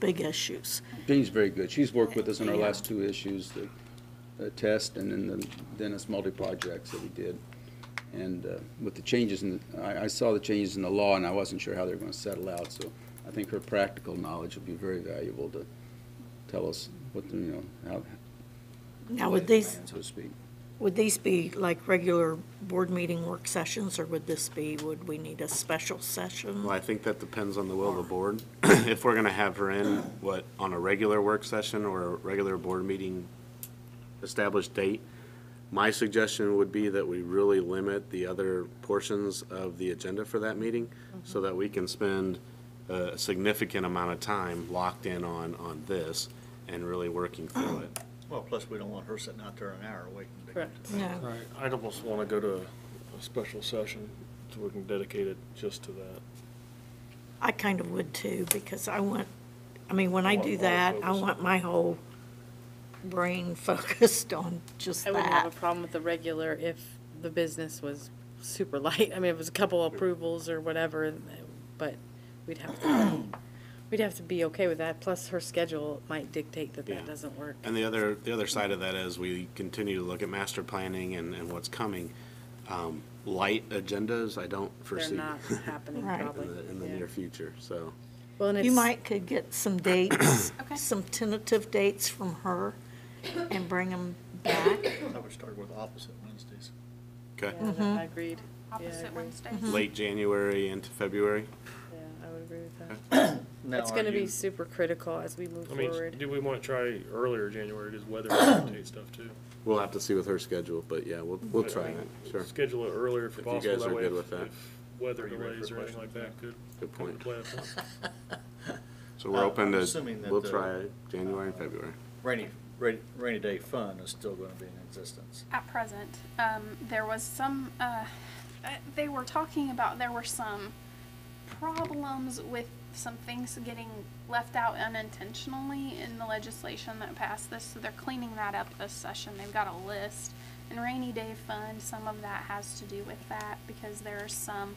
Speaker 1: big issues.
Speaker 10: Jane's very good. She's worked with us on our
Speaker 1: Yeah.
Speaker 10: last two issues, the test and then the dentist multi-projects that we did. And with the changes I saw the changes in the law, and I wasn't sure how they were going to settle out, so I think her practical knowledge will be very valuable to tell us what, how.
Speaker 1: Now, would these,
Speaker 10: so to speak.
Speaker 1: would these be like regular board meeting work sessions, or would we need a special session?
Speaker 4: Well, I think that depends on the will of the board. If we're gonna have her in, on a regular work session or a regular board meeting established date, my suggestion would be that we really limit the other portions of the agenda for that meeting so that we can spend a significant amount of time locked in on this and really working through it.
Speaker 7: Well, plus we don't want her sitting out there an hour waiting to get to.
Speaker 1: No.
Speaker 2: Right, I'd almost want to go to a special session so we can dedicate it just to that.
Speaker 1: I kind of would too, because when I do
Speaker 2: more
Speaker 1: that, I
Speaker 2: focus.
Speaker 1: want my whole brain focused on just
Speaker 5: I wouldn't have
Speaker 1: that.
Speaker 5: a problem with the regular if the business was super light. I mean, if it was a couple approvals or whatever, but we'd have to be okay with that. Plus, her schedule might dictate that
Speaker 4: Yeah.
Speaker 5: that doesn't work.
Speaker 4: And the other side of that is we continue to look at master planning and what's coming. Light agendas, I don't
Speaker 5: They're
Speaker 4: foresee
Speaker 5: not happening
Speaker 1: Right.
Speaker 5: probably.
Speaker 4: in the
Speaker 5: Yeah.
Speaker 4: near future, so.
Speaker 5: Well, and
Speaker 1: You
Speaker 5: it's,
Speaker 1: could get some dates,
Speaker 12: Okay.
Speaker 1: some tentative dates from her and bring them back.
Speaker 7: I would start with opposite Wednesdays.
Speaker 4: Okay.
Speaker 5: yeah, I agreed. Yeah, I
Speaker 12: Opposite
Speaker 5: agree.
Speaker 12: Wednesdays.
Speaker 4: Late January into February.
Speaker 5: Yeah, I would agree with that.
Speaker 7: Now,
Speaker 5: It's
Speaker 7: are
Speaker 5: gonna be
Speaker 7: you-
Speaker 5: super critical as we move
Speaker 2: I mean,
Speaker 5: forward.
Speaker 2: do we want to try earlier January, does weather dictate stuff too?
Speaker 4: We'll have to see with her schedule, but yeah, we'll try it, sure.
Speaker 2: Schedule it earlier if
Speaker 4: If you
Speaker 2: possible,
Speaker 4: guys
Speaker 2: that
Speaker 4: are
Speaker 2: way
Speaker 4: good
Speaker 2: if
Speaker 4: with that.
Speaker 2: if weather
Speaker 7: Are you ready
Speaker 2: delays
Speaker 7: for
Speaker 2: or anything like
Speaker 7: questions?
Speaker 2: that could
Speaker 4: Good
Speaker 2: come
Speaker 4: point.
Speaker 2: into play at once.
Speaker 4: So we're open
Speaker 7: I'm
Speaker 4: to,
Speaker 7: assuming that
Speaker 4: we'll
Speaker 7: the-
Speaker 4: try January and February.
Speaker 7: Rainy day fund is still gonna be in existence.
Speaker 12: At present, there was some, they were talking about, there were some problems with some things getting left out unintentionally in the legislation that passed this, so they're cleaning that up this session. They've got a list. And rainy day fund, some of that has to do with that, because there's some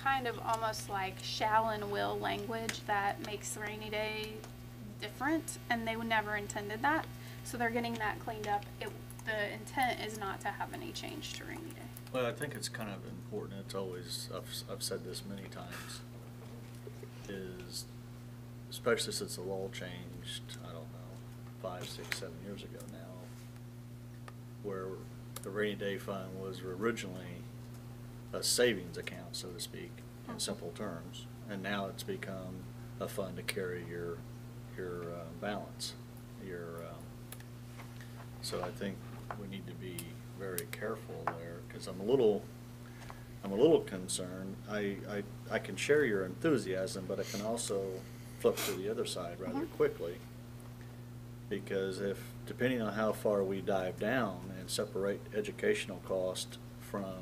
Speaker 12: kind of almost like shall and will language that makes rainy day different, and they never intended that. So they're getting that cleaned up. The intent is not to have any change to rainy day.
Speaker 7: Well, I think it's kind of important, it's always, I've said this many times, is, especially since the law changed, I don't know, 5, 6, 7 years ago now, where the rainy day fund was originally a savings account, so to speak, in simple terms, and now it's become a fund to carry your balance, so I think we need to be very careful there, because I'm a little concerned. I can share your enthusiasm, but I can also flip to the other side rather quickly. Because depending on how far we dive down and separate educational cost from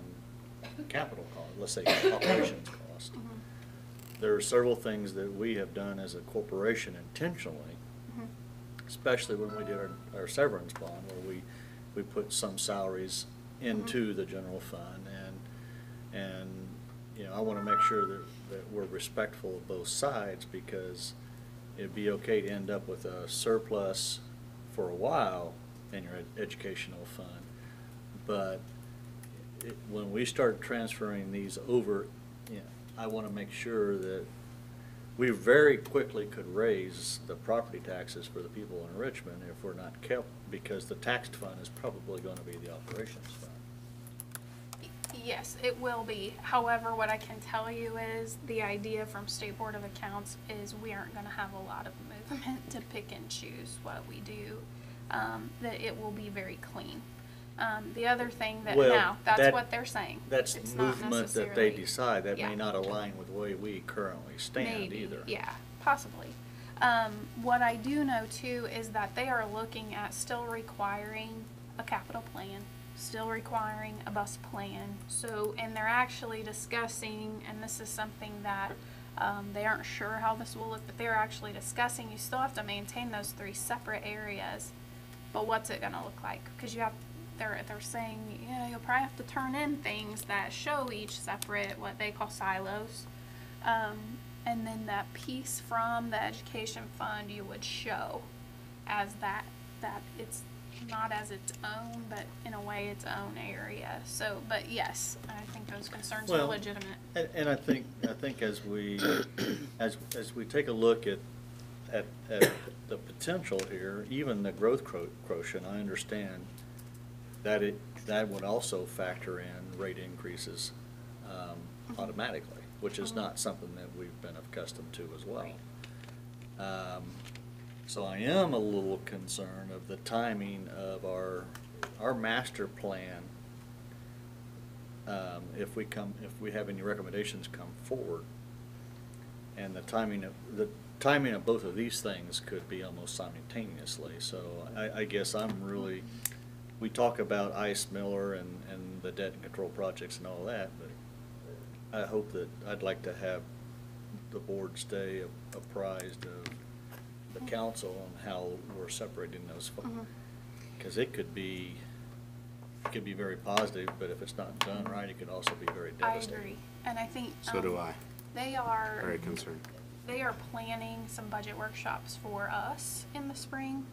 Speaker 7: capital cost, let's say operations cost, there are several things that we have done as a corporation intentionally, especially when we did our severance bond, where we put some salaries into the general fund, and I want to make sure that we're respectful of both sides, because it'd be okay to end up with a surplus for a while in your educational fund, but when we start transferring these over, I want to make sure that we very quickly could raise the property taxes for the people in Richmond if we're not kept, because the tax fund is probably going to be the operations fund.
Speaker 12: Yes, it will be. However, what I can tell you is the idea from State Board of Accounts is we aren't going to have a lot of movement to pick and choose what we do. That it will be very clean. The other thing that
Speaker 7: Well,
Speaker 12: now, that's
Speaker 7: that-
Speaker 12: what they're saying.
Speaker 7: That's
Speaker 12: It's not
Speaker 7: movement that they
Speaker 12: necessarily-
Speaker 7: decide. That
Speaker 12: Yeah.
Speaker 7: may not align with the way we currently stand
Speaker 12: Maybe,
Speaker 7: either.
Speaker 12: yeah, possibly. What I do know too is that they are looking at still requiring a capital plan, still requiring a bus plan. So, and they're actually discussing, and this is something that they aren't sure how this will look, but they're actually discussing, you still have to maintain those 3 separate areas, but what's it gonna look like? Because you have, they're saying, you know, you'll probably have to turn in things that show each separate, what they call silos. And then that piece from the education fund you would show as that it's not as its own, but in a way its own area. So, but yes, I think those concerns are
Speaker 7: Well,
Speaker 12: legitimate.
Speaker 7: And I think as we take a look at the potential here, even the growth quotient, I understand that that would also factor in rate increases automatically, which is not something that we've been accustomed to as well. So I am a little concerned of the timing of our master plan. If we have any recommendations come forward, and the timing of both of these things could be almost simultaneously. So I guess we talk about Ice Miller and the debt and control projects and all that, but I hope that I'd like to have the board stay apprised of the council on how we're separating those funds. Because it could be very positive, but if it's not done right, it could also be very
Speaker 12: I
Speaker 7: devastating.
Speaker 12: agree, and I think
Speaker 4: So do I.
Speaker 12: they are
Speaker 4: Very concerned.
Speaker 12: they are planning some budget workshops for us in the spring.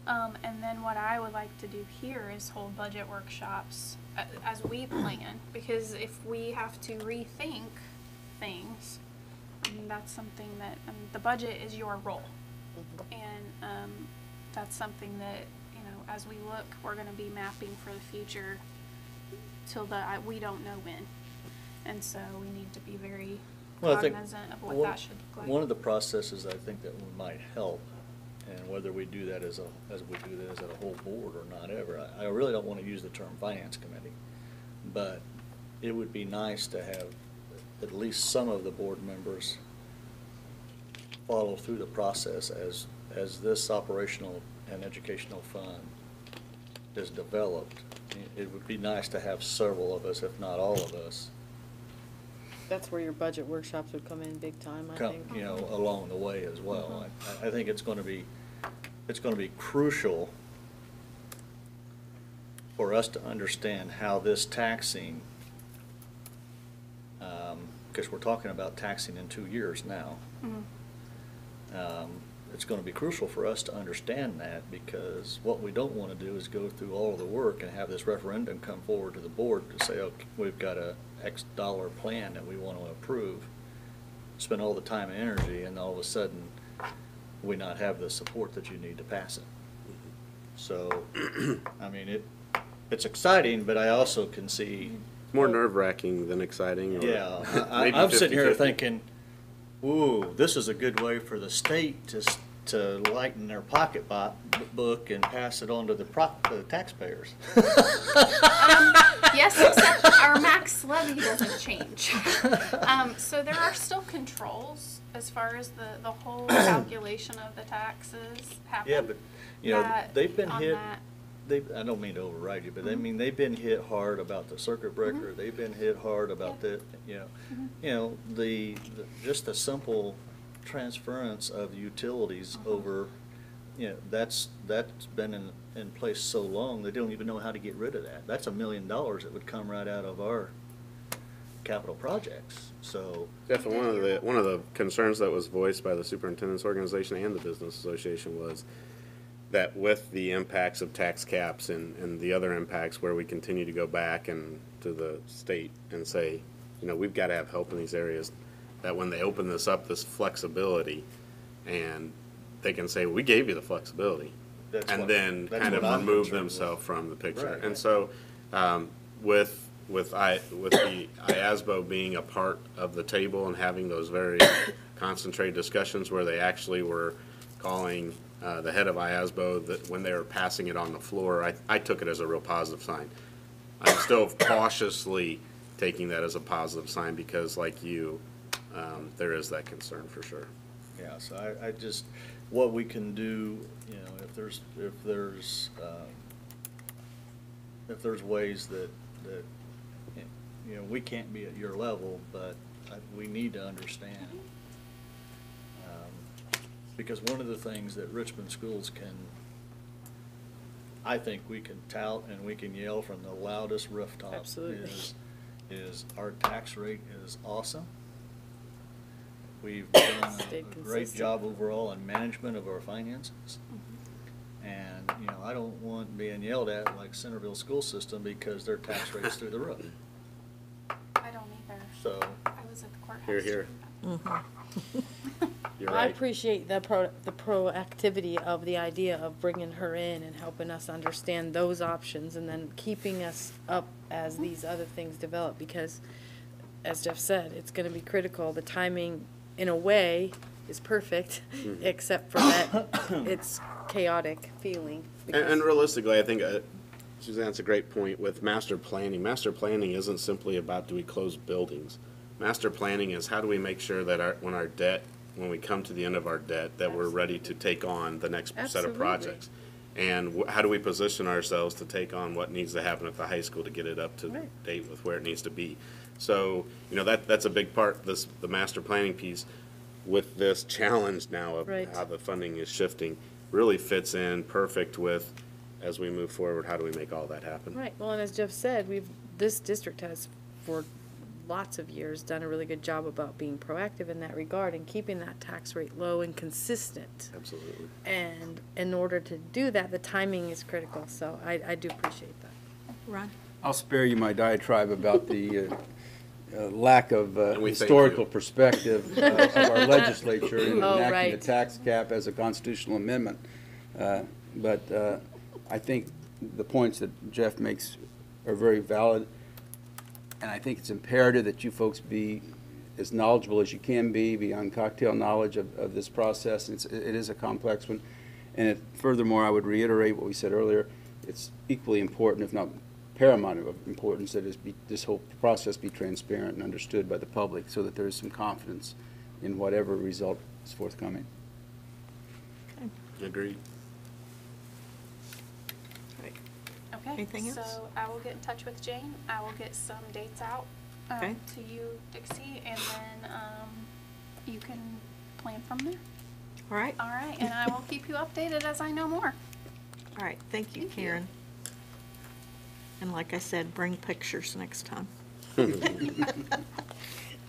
Speaker 12: And then what I would like to do here is hold budget workshops as we plan, because if we have to rethink things, that's something that, the budget is your role. And that's something that, you know, as we look, we're gonna be mapping for the future till we don't know when. And so we need to be very
Speaker 7: Well, I think
Speaker 12: cognizant of what that should look like.
Speaker 7: one of the processes I think that might help, and whether we do that as a whole board or not ever, I really don't want to use the term finance committee, but it would be nice to have at least some of the board members follow through the process as this operational and educational fund is developed. It would be nice to have several of us, if not all of us,
Speaker 5: That's where your budget workshops would come in big time, I
Speaker 7: come,
Speaker 5: think.
Speaker 7: you know, along the way as well. I think it's gonna be crucial for us to understand how this taxing, because we're talking about taxing in 2 years now. It's gonna be crucial for us to understand that, because what we don't wanna do is go through all of the work and have this referendum come forward to the board to say, okay, we've got a X dollar plan that we want to approve, spend all the time and energy, and all of a sudden, we not have the support that you need to pass it. So, I mean, it's exciting, but I also can see.
Speaker 4: More nerve-wracking than exciting. Or
Speaker 7: Yeah,
Speaker 4: maybe
Speaker 7: I'm sitting here
Speaker 4: 50-50.
Speaker 7: thinking, ooh, this is a good way for the state to lighten their pocketbook and pass it on to the taxpayers.
Speaker 12: Yes, except our max levy doesn't change. So there are still controls as far as the whole calculation of the taxes happen.
Speaker 7: Yeah, but, you know,
Speaker 12: that-
Speaker 7: they've been
Speaker 12: on
Speaker 7: hit,
Speaker 12: that.
Speaker 7: I don't mean to override you, but I mean, they've been hit hard about the circuit breaker, they've been hit hard about the, you know, just the simple transference of utilities over, you know, that's been in place so long, they don't even know how to get rid of that. That's $1 million that would come right out of our capital projects, so.
Speaker 4: Definitely, one of the concerns that was voiced by the superintendent's organization and the business association was that with the impacts of tax caps and the other impacts where we continue to go back and to the state and say, you know, we've got to have help in these areas, that when they open this up, this flexibility, and they can say, we gave you the flexibility, and then kind of remove themselves from the picture.
Speaker 7: Right.
Speaker 4: And so with with the IASBO being a part of the table and having those very concentrated discussions where they actually were calling the head of IASBO that when they were passing it on the floor, I took it as a real positive sign. I'm still cautiously taking that as a positive sign because, like you, there is that concern for sure.
Speaker 7: Yeah, so I just, what we can do, you know, if there's ways that, you know, we can't be at your level, but we need to understand. Because one of the things that Richmond schools can, I think we can tout and we can yell from the loudest rooftop.
Speaker 3: Absolutely.
Speaker 7: Is our tax rate is awesome. We've done
Speaker 3: Stayed
Speaker 7: a great
Speaker 3: consistent.
Speaker 7: job overall in management of our finances. And, you know, I don't want being yelled at like Centerville school system because their tax rate's through the roof.
Speaker 12: I don't either.
Speaker 7: So,
Speaker 12: I was at the courthouse.
Speaker 4: Here, here. You're
Speaker 5: I
Speaker 4: right.
Speaker 5: appreciate the proactivity of the idea of bringing her in and helping us understand those options and then keeping us up as these other things develop because, as Jeff said, it's going to be critical. The timing, in a way, is perfect, except for that it's chaotic feeling.
Speaker 4: And realistically, I think Suzanne's a great point with master planning. Master planning isn't simply about do we close buildings. Master planning is how do we make sure that when we come to the end of our debt, that we're ready to take on the next set
Speaker 5: Absolutely.
Speaker 4: of projects. And how do we position ourselves to take on what needs to happen at the high school to get it up to
Speaker 5: Right.
Speaker 4: date with where it needs to be. So, you know, that's a big part, the master planning piece with this challenge now of
Speaker 5: Right.
Speaker 4: how the funding is shifting really fits in perfect with, as we move forward, how do we make all that happen?
Speaker 5: Right, well, and as Jeff said, this district has, for lots of years, done a really good job about being proactive in that regard and keeping that tax rate low and consistent.
Speaker 4: Absolutely.
Speaker 5: And in order to do that, the timing is critical, so I do appreciate that.
Speaker 3: Ron?
Speaker 10: I'll spare you my diatribe about the lack of
Speaker 4: we thank
Speaker 10: historical
Speaker 4: you.
Speaker 10: perspective of our legislature in
Speaker 5: Oh,
Speaker 10: enacting
Speaker 5: right.
Speaker 10: the tax cap as a constitutional amendment. But I think the points that Jeff makes are very valid, and I think it's imperative that you folks be as knowledgeable as you can be beyond cocktail knowledge of this process. It is a complex one. And furthermore, I would reiterate what we said earlier. It's equally important, if not paramount of importance, that this whole process be transparent and understood by the public so that there is some confidence in whatever result is forthcoming.
Speaker 4: Agreed.
Speaker 12: Okay.
Speaker 3: Anything else?
Speaker 12: So I will get in touch with Jane. I will get some dates out
Speaker 3: Okay.
Speaker 12: to you, Dixie, and then you can plan from there.
Speaker 3: All right,
Speaker 12: All right, and I will keep you updated as I know more.
Speaker 3: all right, thank you, Karen. And like I said, bring pictures next time.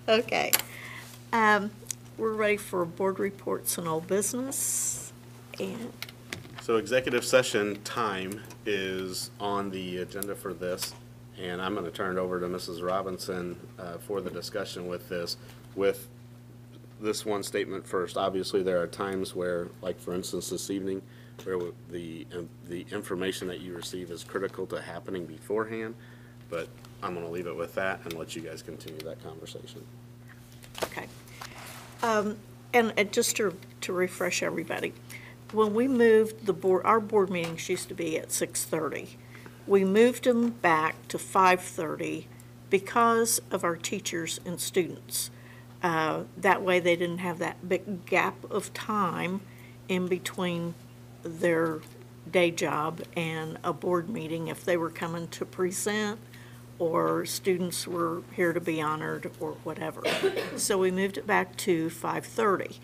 Speaker 3: Okay. We're ready for board reports and old business. And,
Speaker 4: So executive session time is on the agenda for this, and I'm going to turn it over to Mrs. Robinson for the discussion with this one statement first. Obviously, there are times where, like for instance this evening, where the information that you receive is critical to happening beforehand, but I'm going to leave it with that and let you guys continue that conversation.
Speaker 3: okay. And just to refresh everybody, when we moved our board meetings used to be at 6:30. We moved them back to 5:30 because of our teachers and students. That way they didn't have that big gap of time in between their day job and a board meeting if they were coming to present or students were here to be honored or whatever. So we moved it back to 5:30.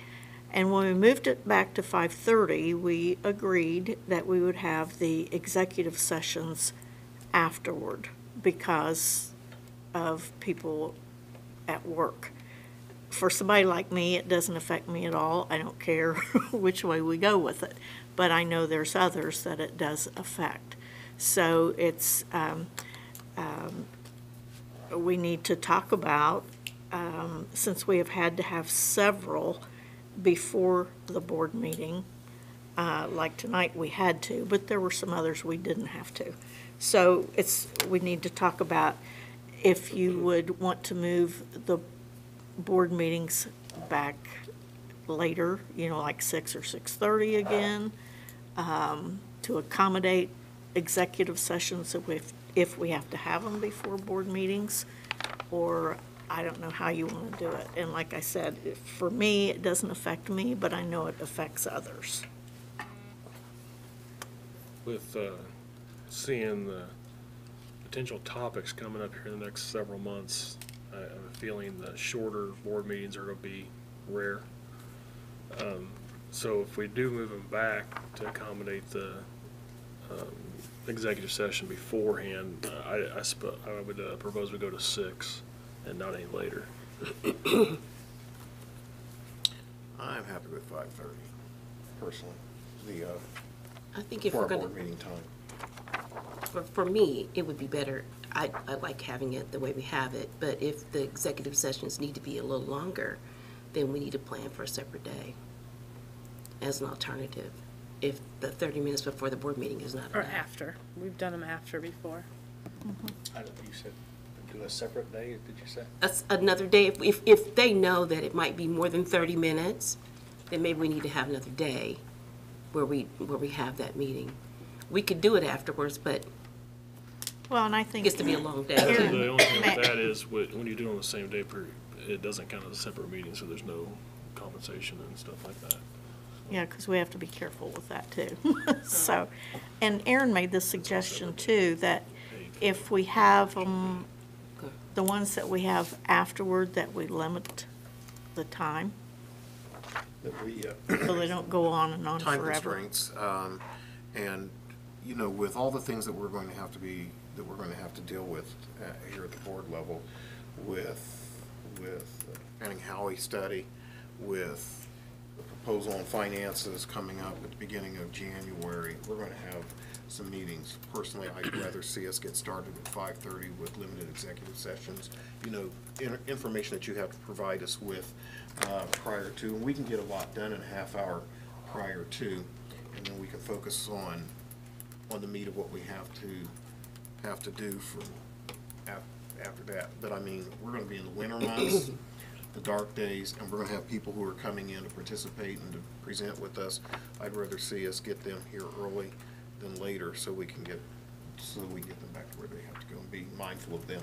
Speaker 3: And when we moved it back to 5:30, we agreed that we would have the executive sessions afterward because of people at work. For somebody like me, it doesn't affect me at all. I don't care which way we go with it. But I know there's others that it does affect. So it's, we need to talk about, since we have had to have several before the board meeting, like tonight we had to, but there were some others we didn't have to. So we need to talk about if you would want to move the board meetings back later, like 6 or 6:30 again, to accommodate executive sessions if we have to have them before board meetings, or I don't know how you want to do it. And like I said, for me, it doesn't affect me, but I know it affects others.
Speaker 2: With seeing the potential topics coming up here in the next several months, I have a feeling the shorter board meetings are going to be rare. So if we do move them back to accommodate the executive session beforehand, I would propose we go to 6 and not any later.
Speaker 8: I'm happy with 5:30, personally,
Speaker 1: I think if
Speaker 8: for
Speaker 1: we're
Speaker 8: our
Speaker 1: gonna,
Speaker 8: board meeting time.
Speaker 1: for me, it would be better, I like having it the way we have it, but if the executive sessions need to be a little longer, then we need to plan for a separate day as an alternative, if the 30 minutes before the board meeting is not
Speaker 5: Or
Speaker 1: enough.
Speaker 5: after. We've done them after before.
Speaker 7: You said do a separate day, did you say?
Speaker 1: That's another day, if they know that it might be more than 30 minutes, then maybe we need to have another day where we have that meeting. We could do it afterwards, but
Speaker 3: Well, and I
Speaker 1: it
Speaker 3: think.
Speaker 1: gets to be a long day.
Speaker 2: The only thing with that is, when you do it on the same day, it doesn't count as a separate meeting, so there's no compensation and stuff like that.
Speaker 3: Yeah, because we have to be careful with that too. So, and Aaron made this suggestion too, that if we have the ones that we have afterward, that we limit the time,
Speaker 8: That we,
Speaker 3: so they don't go on and on
Speaker 8: time
Speaker 3: forever.
Speaker 8: constraints, and, with all the things that we're going to have to deal with here at the board level, with planning Howie study, with the proposal on finances coming up at the beginning of January, we're going to have some meetings. Personally, I'd rather see us get started at 5:30 with limited executive sessions. Information that you have to provide us with prior to, and we can get a lot done in a half hour prior to, and then we can focus on the meat of what we have to do for after that. But I mean, we're going to be in the winter months, the dark days, and we're going to have people who are coming in to participate and to present with us. I'd rather see us get them here early than later, so we get them back to where they have to go, and be mindful of them.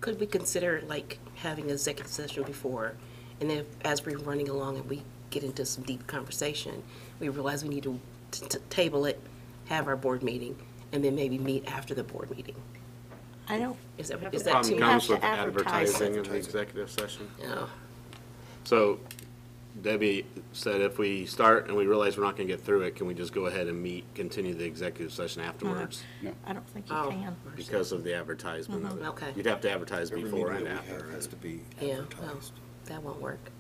Speaker 1: Could we consider like having an executive session before, and then as we're running along and we get into some deep conversation, we realize we need to table it, have our board meeting, and then maybe meet after the board meeting?
Speaker 3: I don't,
Speaker 1: Is that
Speaker 3: You
Speaker 1: too
Speaker 3: have
Speaker 4: Problem comes
Speaker 3: to
Speaker 4: with
Speaker 3: advertise
Speaker 4: advertising
Speaker 3: it.
Speaker 4: of the executive session.
Speaker 1: No.
Speaker 4: So Debbie said if we start and we realize we're not going to get through it, can we just go ahead and continue the executive session afterwards?
Speaker 3: I don't think you
Speaker 1: Oh.
Speaker 3: can.
Speaker 4: Because of the advertisement of it.
Speaker 1: Okay.
Speaker 4: You'd have to advertise
Speaker 8: Every
Speaker 4: before
Speaker 8: meeting
Speaker 4: and
Speaker 8: that we
Speaker 4: after.
Speaker 8: have has to be
Speaker 1: Yeah, well,
Speaker 8: advertised.
Speaker 1: that won't work.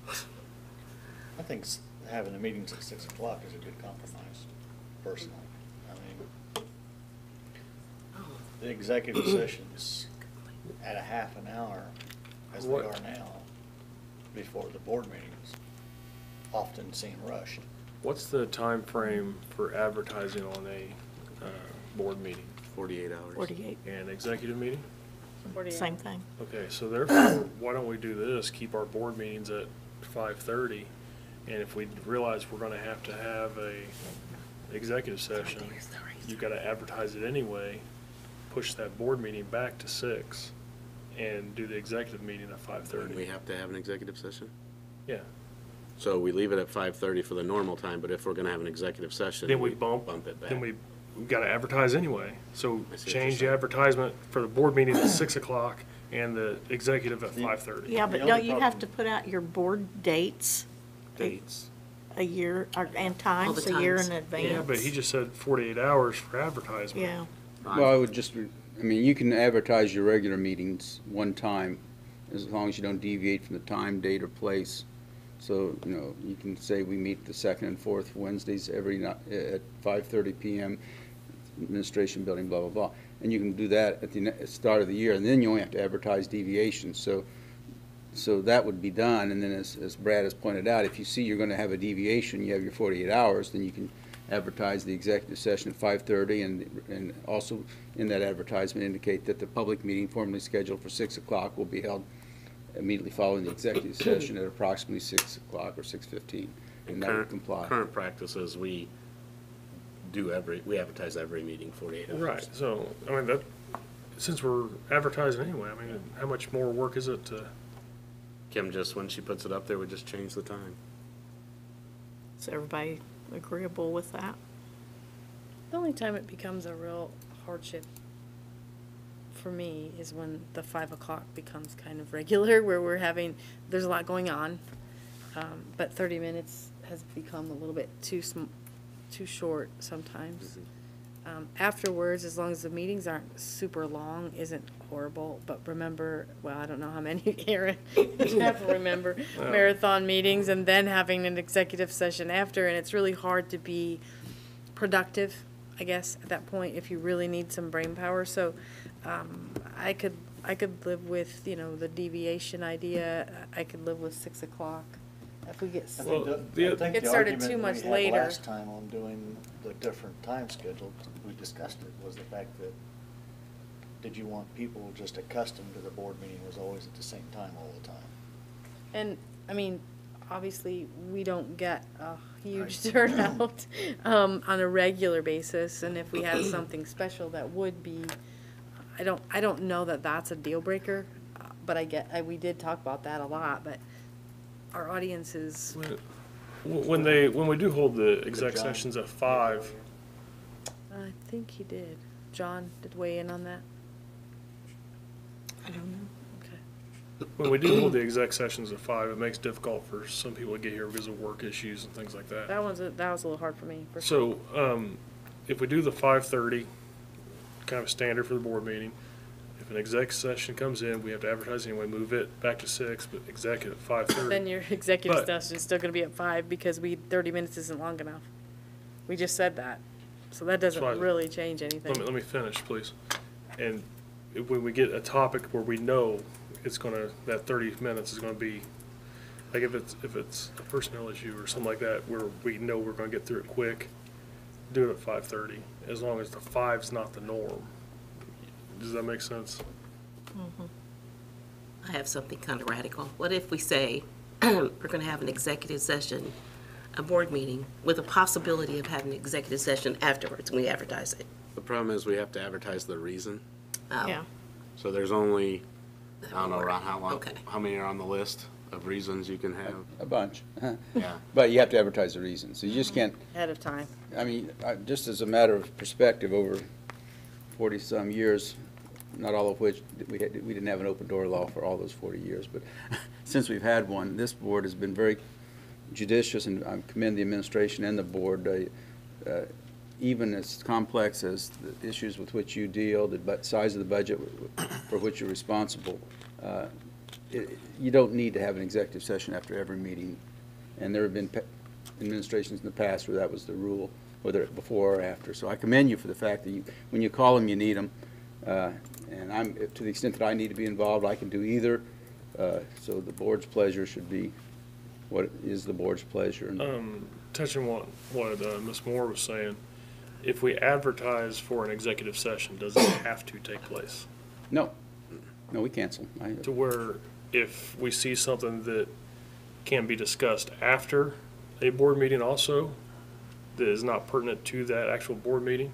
Speaker 7: I think having the meetings at 6 o'clock is a good compromise, personally. I mean, the executive sessions at a half an hour, as they
Speaker 2: What-
Speaker 7: are now, before the board meetings, often seem rushed.
Speaker 2: What's the time frame for advertising on a board meeting
Speaker 4: 48 hours.
Speaker 3: 48,
Speaker 2: and executive meeting?
Speaker 3: same thing.
Speaker 2: Okay, so therefore, why don't we do this, keep our board meetings at 5:30, and if we realize we're gonna have to have a executive session, you've gotta advertise it anyway, push that board meeting back to 6, and do the executive meeting at
Speaker 4: And
Speaker 2: 5:30.
Speaker 4: we have to have an executive session?
Speaker 2: Yeah,
Speaker 4: So we leave it at 5:30 for the normal time, but if we're going to have an executive session,
Speaker 2: then we bump
Speaker 4: it back.
Speaker 2: Then we've gotta advertise anyway, so
Speaker 4: I see what you're
Speaker 2: change the
Speaker 4: saying.
Speaker 2: advertisement for the board meeting at 6 o'clock and the executive at 5:30.
Speaker 3: Yeah,
Speaker 7: The
Speaker 3: but
Speaker 7: only
Speaker 3: don't you have
Speaker 7: problem-
Speaker 3: to put out your board dates
Speaker 4: Dates.
Speaker 3: a year, and times
Speaker 1: the
Speaker 3: a year
Speaker 1: times.
Speaker 3: in advance?
Speaker 2: Yeah, but he just said 48 hours for advertisement.
Speaker 3: Yeah,
Speaker 10: Well, I would just, I mean, you can advertise your regular meetings one time, as long as you don't deviate from the time, date, or place. So, you can say we meet the second and fourth Wednesdays every night at 5:30 PM, administration building, blah, blah, blah. And you can do that at the start of the year, and then you only have to advertise deviations. So that would be done, and then as Brad has pointed out, if you see you're gonna have a deviation, you have your 48 hours, then you can advertise the executive session at 5:30, and also in that advertisement indicate that the public meeting formerly scheduled for 6 o'clock will be held immediately following the executive session at approximately 6 o'clock or 6:15. And that would comply.
Speaker 4: Current practice is we advertise every meeting 48 hours.
Speaker 2: Right, so, I mean, that, since we're advertising anyway, I mean, how much more work is it to?
Speaker 4: Kim, just when she puts it up there, we just change the time.
Speaker 3: Is everybody agreeable with that?
Speaker 5: The only time it becomes a real hardship for me is when the 5 o'clock becomes kind of regular, where there's a lot going on. But 30 minutes has become a little bit too short sometimes. Afterwards, as long as the meetings aren't super long, isn't horrible. But remember, well, I don't know how many, Aaron, you have to remember marathon meetings and then having an executive session after, and it's really hard to be productive, I guess, at that point, if you really need some brain power. So I could live with, the deviation idea. I could live with 6 o'clock. If we get,
Speaker 7: I think
Speaker 5: It
Speaker 7: the
Speaker 5: started
Speaker 7: argument
Speaker 5: too much
Speaker 7: we had
Speaker 5: later.
Speaker 7: last time on doing the different time schedule, we discussed it, was the fact that, did you want people just accustomed to the board meeting was always at the same time all the time?
Speaker 5: and, I mean, obviously, we don't get a huge turnout on a regular basis, and if we had something special that would be, I don't know that that's a deal breaker, but we did talk about that a lot, but our audience is,
Speaker 2: When we do hold the exec
Speaker 7: John?
Speaker 2: sessions at 5,
Speaker 5: I think he did. John did weigh in on that?
Speaker 3: I don't know.
Speaker 5: Okay.
Speaker 2: when we do hold the exec sessions at 5, it makes it difficult for some people to get here because of work issues and things like that.
Speaker 5: That was a little hard for me. For sure.
Speaker 2: So, if we do the 5:30, kind of standard for the board meeting, if an exec session comes in, we have to advertise anyway, move it back to 6, but exec at 5:30.
Speaker 5: Then your executive
Speaker 2: But-
Speaker 5: session is still gonna be at 5 because 30 minutes isn't long enough. We just said that. So that doesn't
Speaker 2: why-
Speaker 5: really change anything.
Speaker 2: Let me finish, please. And when we get a topic where we know that 30 minutes is gonna be, like if it's a personnel issue or something like that, where we know we're gonna get through it quick, do it at 5:30, as long as the 5's not the norm. Does that make sense?
Speaker 1: I have something kind of radical. What if we say, we're going to have an executive session, a board meeting, with a possibility of having an executive session afterwards when we advertise it?
Speaker 4: The problem is we have to advertise the reason.
Speaker 1: Oh,
Speaker 3: Yeah.
Speaker 4: So there's only, I don't know, around
Speaker 1: Okay.
Speaker 4: how many are on the list of reasons you can have?
Speaker 10: A bunch.
Speaker 4: Yeah.
Speaker 10: But you have to advertise the reason, so you just can't,
Speaker 5: Ahead of time.
Speaker 10: I mean, just as a matter of perspective, over 40-some years, not all of which, we didn't have an open door law for all those 40 years, but since we've had one, this board has been very judicious, and I commend the administration and the board. Even as complex as the issues with which you deal, the size of the budget for which you're responsible, you don't need to have an executive session after every meeting. And there have been administrations in the past where that was the rule, whether before or after. So I commend you for the fact that when you call them, you need them. And to the extent that I need to be involved, I can do either. So the board's pleasure should be what is the board's pleasure.
Speaker 2: Touching what Ms. Moore was saying, if we advertise for an executive session, does it have to take place?
Speaker 10: No, we cancel.
Speaker 2: To where if we see something that can be discussed after a board meeting also, that is not pertinent to that actual board meeting,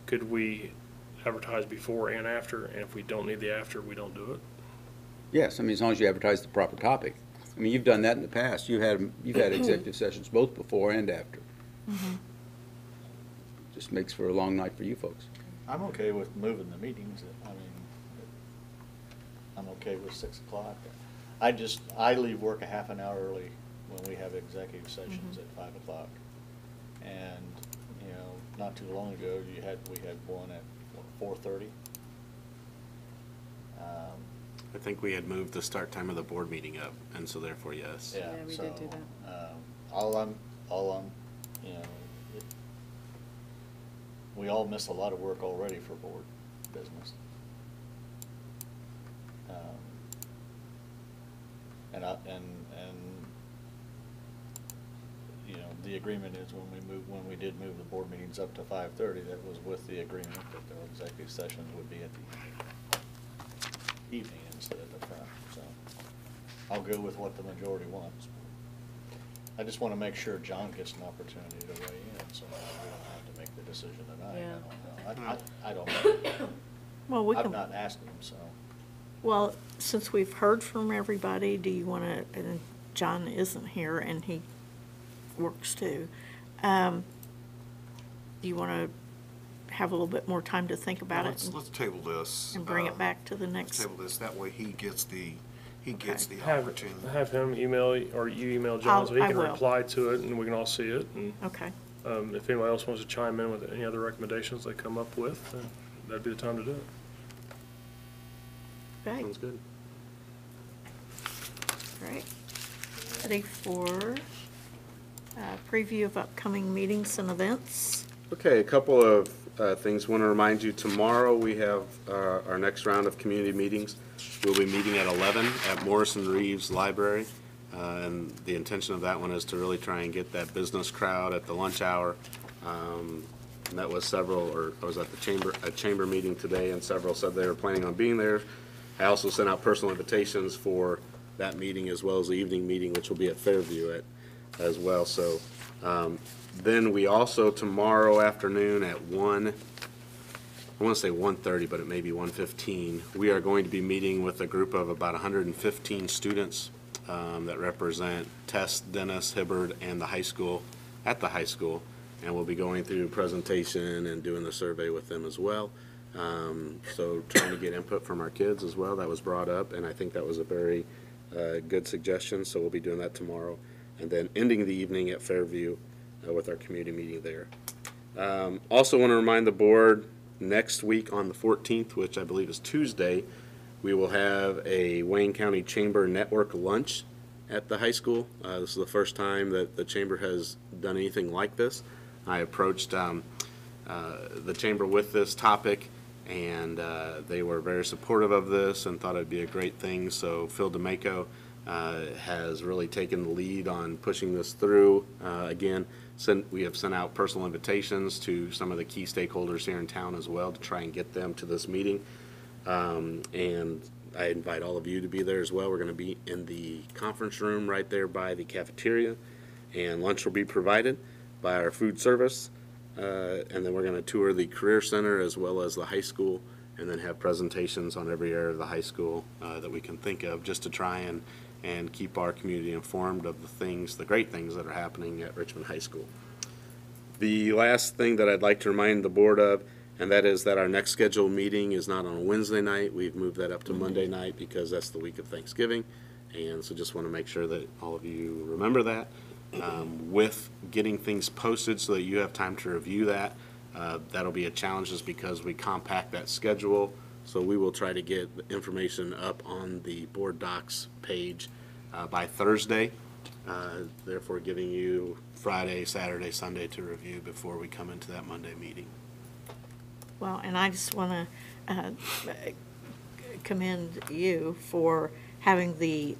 Speaker 2: could we advertise before and after? And if we don't need the after, we don't do it?
Speaker 10: Yes, I mean, as long as you advertise the proper topic. I mean, you've done that in the past. You've had executive sessions both before and after. Just makes for a long night for you folks.
Speaker 7: I'm okay with moving the meetings. I mean, I'm okay with 6 o'clock. I leave work a half an hour early when we have executive sessions at 5 o'clock. And, not too long ago, we had one at 4:30.
Speaker 4: I think we had moved the start time of the board meeting up, and so therefore, yes.
Speaker 5: Yeah, we did do
Speaker 7: that. All I'm, we all miss a lot of work already for board business. And you know, the agreement is when we did move the board meetings up to 5:30, that was with the agreement that the executive sessions would be at the evening instead of the front, so I'll go with what the majority wants. I just want to make sure John gets an opportunity to weigh in, so we don't have to make the decision tonight.
Speaker 3: Yeah.
Speaker 7: I don't know.
Speaker 3: Well, we
Speaker 7: I've
Speaker 3: can,
Speaker 7: not asked him, so.
Speaker 3: well, since we've heard from everybody, do you want to, and John isn't here and he works too, do you want to have a little bit more time to think about it?
Speaker 8: Let's table this.
Speaker 3: And bring it back to the
Speaker 8: Let's
Speaker 3: next,
Speaker 8: table this, that way he gets the
Speaker 3: Okay.
Speaker 8: opportunity.
Speaker 2: Have him email, or you email John so he
Speaker 3: I
Speaker 2: can
Speaker 3: will.
Speaker 2: reply to it and we can all see it. And
Speaker 3: okay.
Speaker 2: if anybody else wants to chime in with any other recommendations they come up with, then that'd be the time to do it.
Speaker 3: Okay,
Speaker 2: Sounds good.
Speaker 3: great. Ready for preview of upcoming meetings and events?
Speaker 4: Okay, a couple of things. Want to remind you, tomorrow we have our next round of community meetings. We'll be meeting at 11 at Morrison Reeves Library. And the intention of that one is to really try and get that business crowd at the lunch hour. Met with several, or I was at the chamber meeting today, and several said they were planning on being there. I also sent out personal invitations for that meeting as well as the evening meeting, which will be at Fairview as well. So then we also, tomorrow afternoon at 1, I want to say 1:30, but it may be 1:15, we are going to be meeting with a group of about 115 students that represent Tess, Dennis, Hibbard, and the high school, at the high school. And we'll be going through presentation and doing the survey with them as well. So trying to get input from our kids as well. That was brought up, and I think that was a very good suggestion. So we'll be doing that tomorrow. And then ending the evening at Fairview with our community meeting there. Also want to remind the board, next week on the 14th, which I believe is Tuesday, we will have a Wayne County Chamber Network lunch at the high school. This is the first time that the chamber has done anything like this. I approached the chamber with this topic, and they were very supportive of this and thought it'd be a great thing. So Phil DeMaco has really taken the lead on pushing this through. Again, we have sent out personal invitations to some of the key stakeholders here in town as well to try and get them to this meeting. And I invite all of you to be there as well. We're going to be in the conference room right there by the cafeteria, and lunch will be provided by our food service. And then we're going to tour the Career Center as well as the high school, and then have presentations on every area of the high school that we can think of, just to try and keep our community informed of the great things that are happening at Richmond High School. The last thing that I'd like to remind the board of, and that is that our next scheduled meeting is not on a Wednesday night. We've moved that up to Monday night because that's the week of Thanksgiving. And so just want to make sure that all of you remember that. With getting things posted so that you have time to review that, that'll be a challenge just because we compact that schedule. So we will try to get the information up on the board docs page by Thursday, therefore giving you Friday, Saturday, Sunday to review before we come into that Monday meeting.
Speaker 3: Well, and I just want to commend you for having the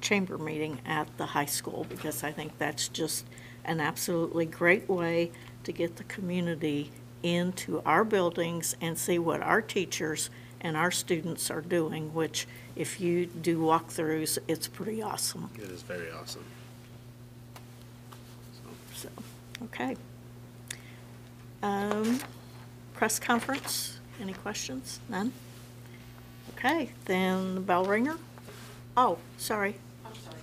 Speaker 3: chamber meeting at the high school, because I think that's just an absolutely great way to get the community into our buildings and see what our teachers and our students are doing, which if you do walkthroughs, it's pretty awesome.
Speaker 4: It is very awesome.
Speaker 3: So, okay. Press conference, any questions? None? Okay, then the bell ringer. Oh, sorry.
Speaker 13: I'm sorry.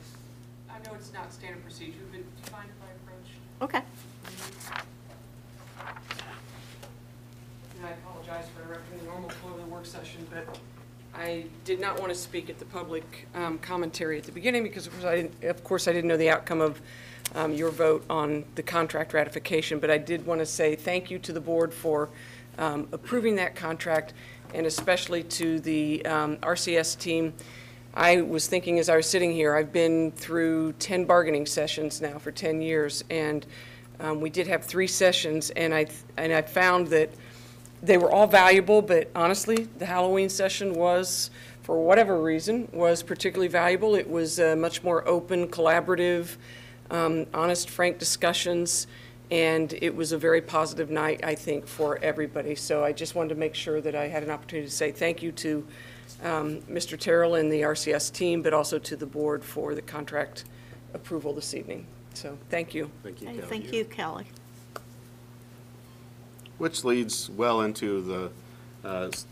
Speaker 13: I know it's not standard procedure, but do you mind if I approach?
Speaker 3: Okay.
Speaker 13: And I apologize for interrupting the normal flow of the work session, but I did not want to speak at the public commentary at the beginning because, of course, I didn't know the outcome of your vote on the contract ratification, but I did want to say thank you to the board for approving that contract, and especially to the RCS team. I was thinking as I was sitting here, I've been through 10 bargaining sessions now for 10 years, and we did have 3 sessions, and I found that they were all valuable, but honestly, the Halloween session was, for whatever reason, was particularly valuable. It was much more open, collaborative, honest, frank discussions, and it was a very positive night, I think, for everybody. So I just wanted to make sure that I had an opportunity to say thank you to Mr. Terrell and the RCS team, but also to the board for the contract approval this evening. So thank you.
Speaker 4: Thank you,
Speaker 3: Hey,
Speaker 4: Kelly.
Speaker 3: thank you, Kelly.
Speaker 4: Which leads well into the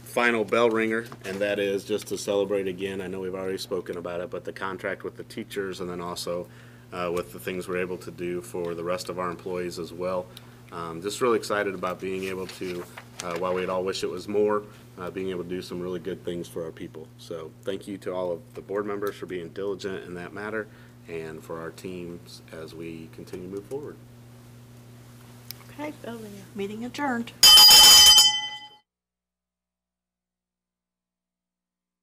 Speaker 4: final bell ringer, and that is just to celebrate again. I know we've already spoken about it, but the contract with the teachers, and then also with the things we're able to do for the rest of our employees as well. Just really excited about being able to, while we'd all wish it was more, being able to do some really good things for our people. So thank you to all of the board members for being diligent in that matter, and for our teams as we continue to move forward.
Speaker 3: Okay, meeting adjourned.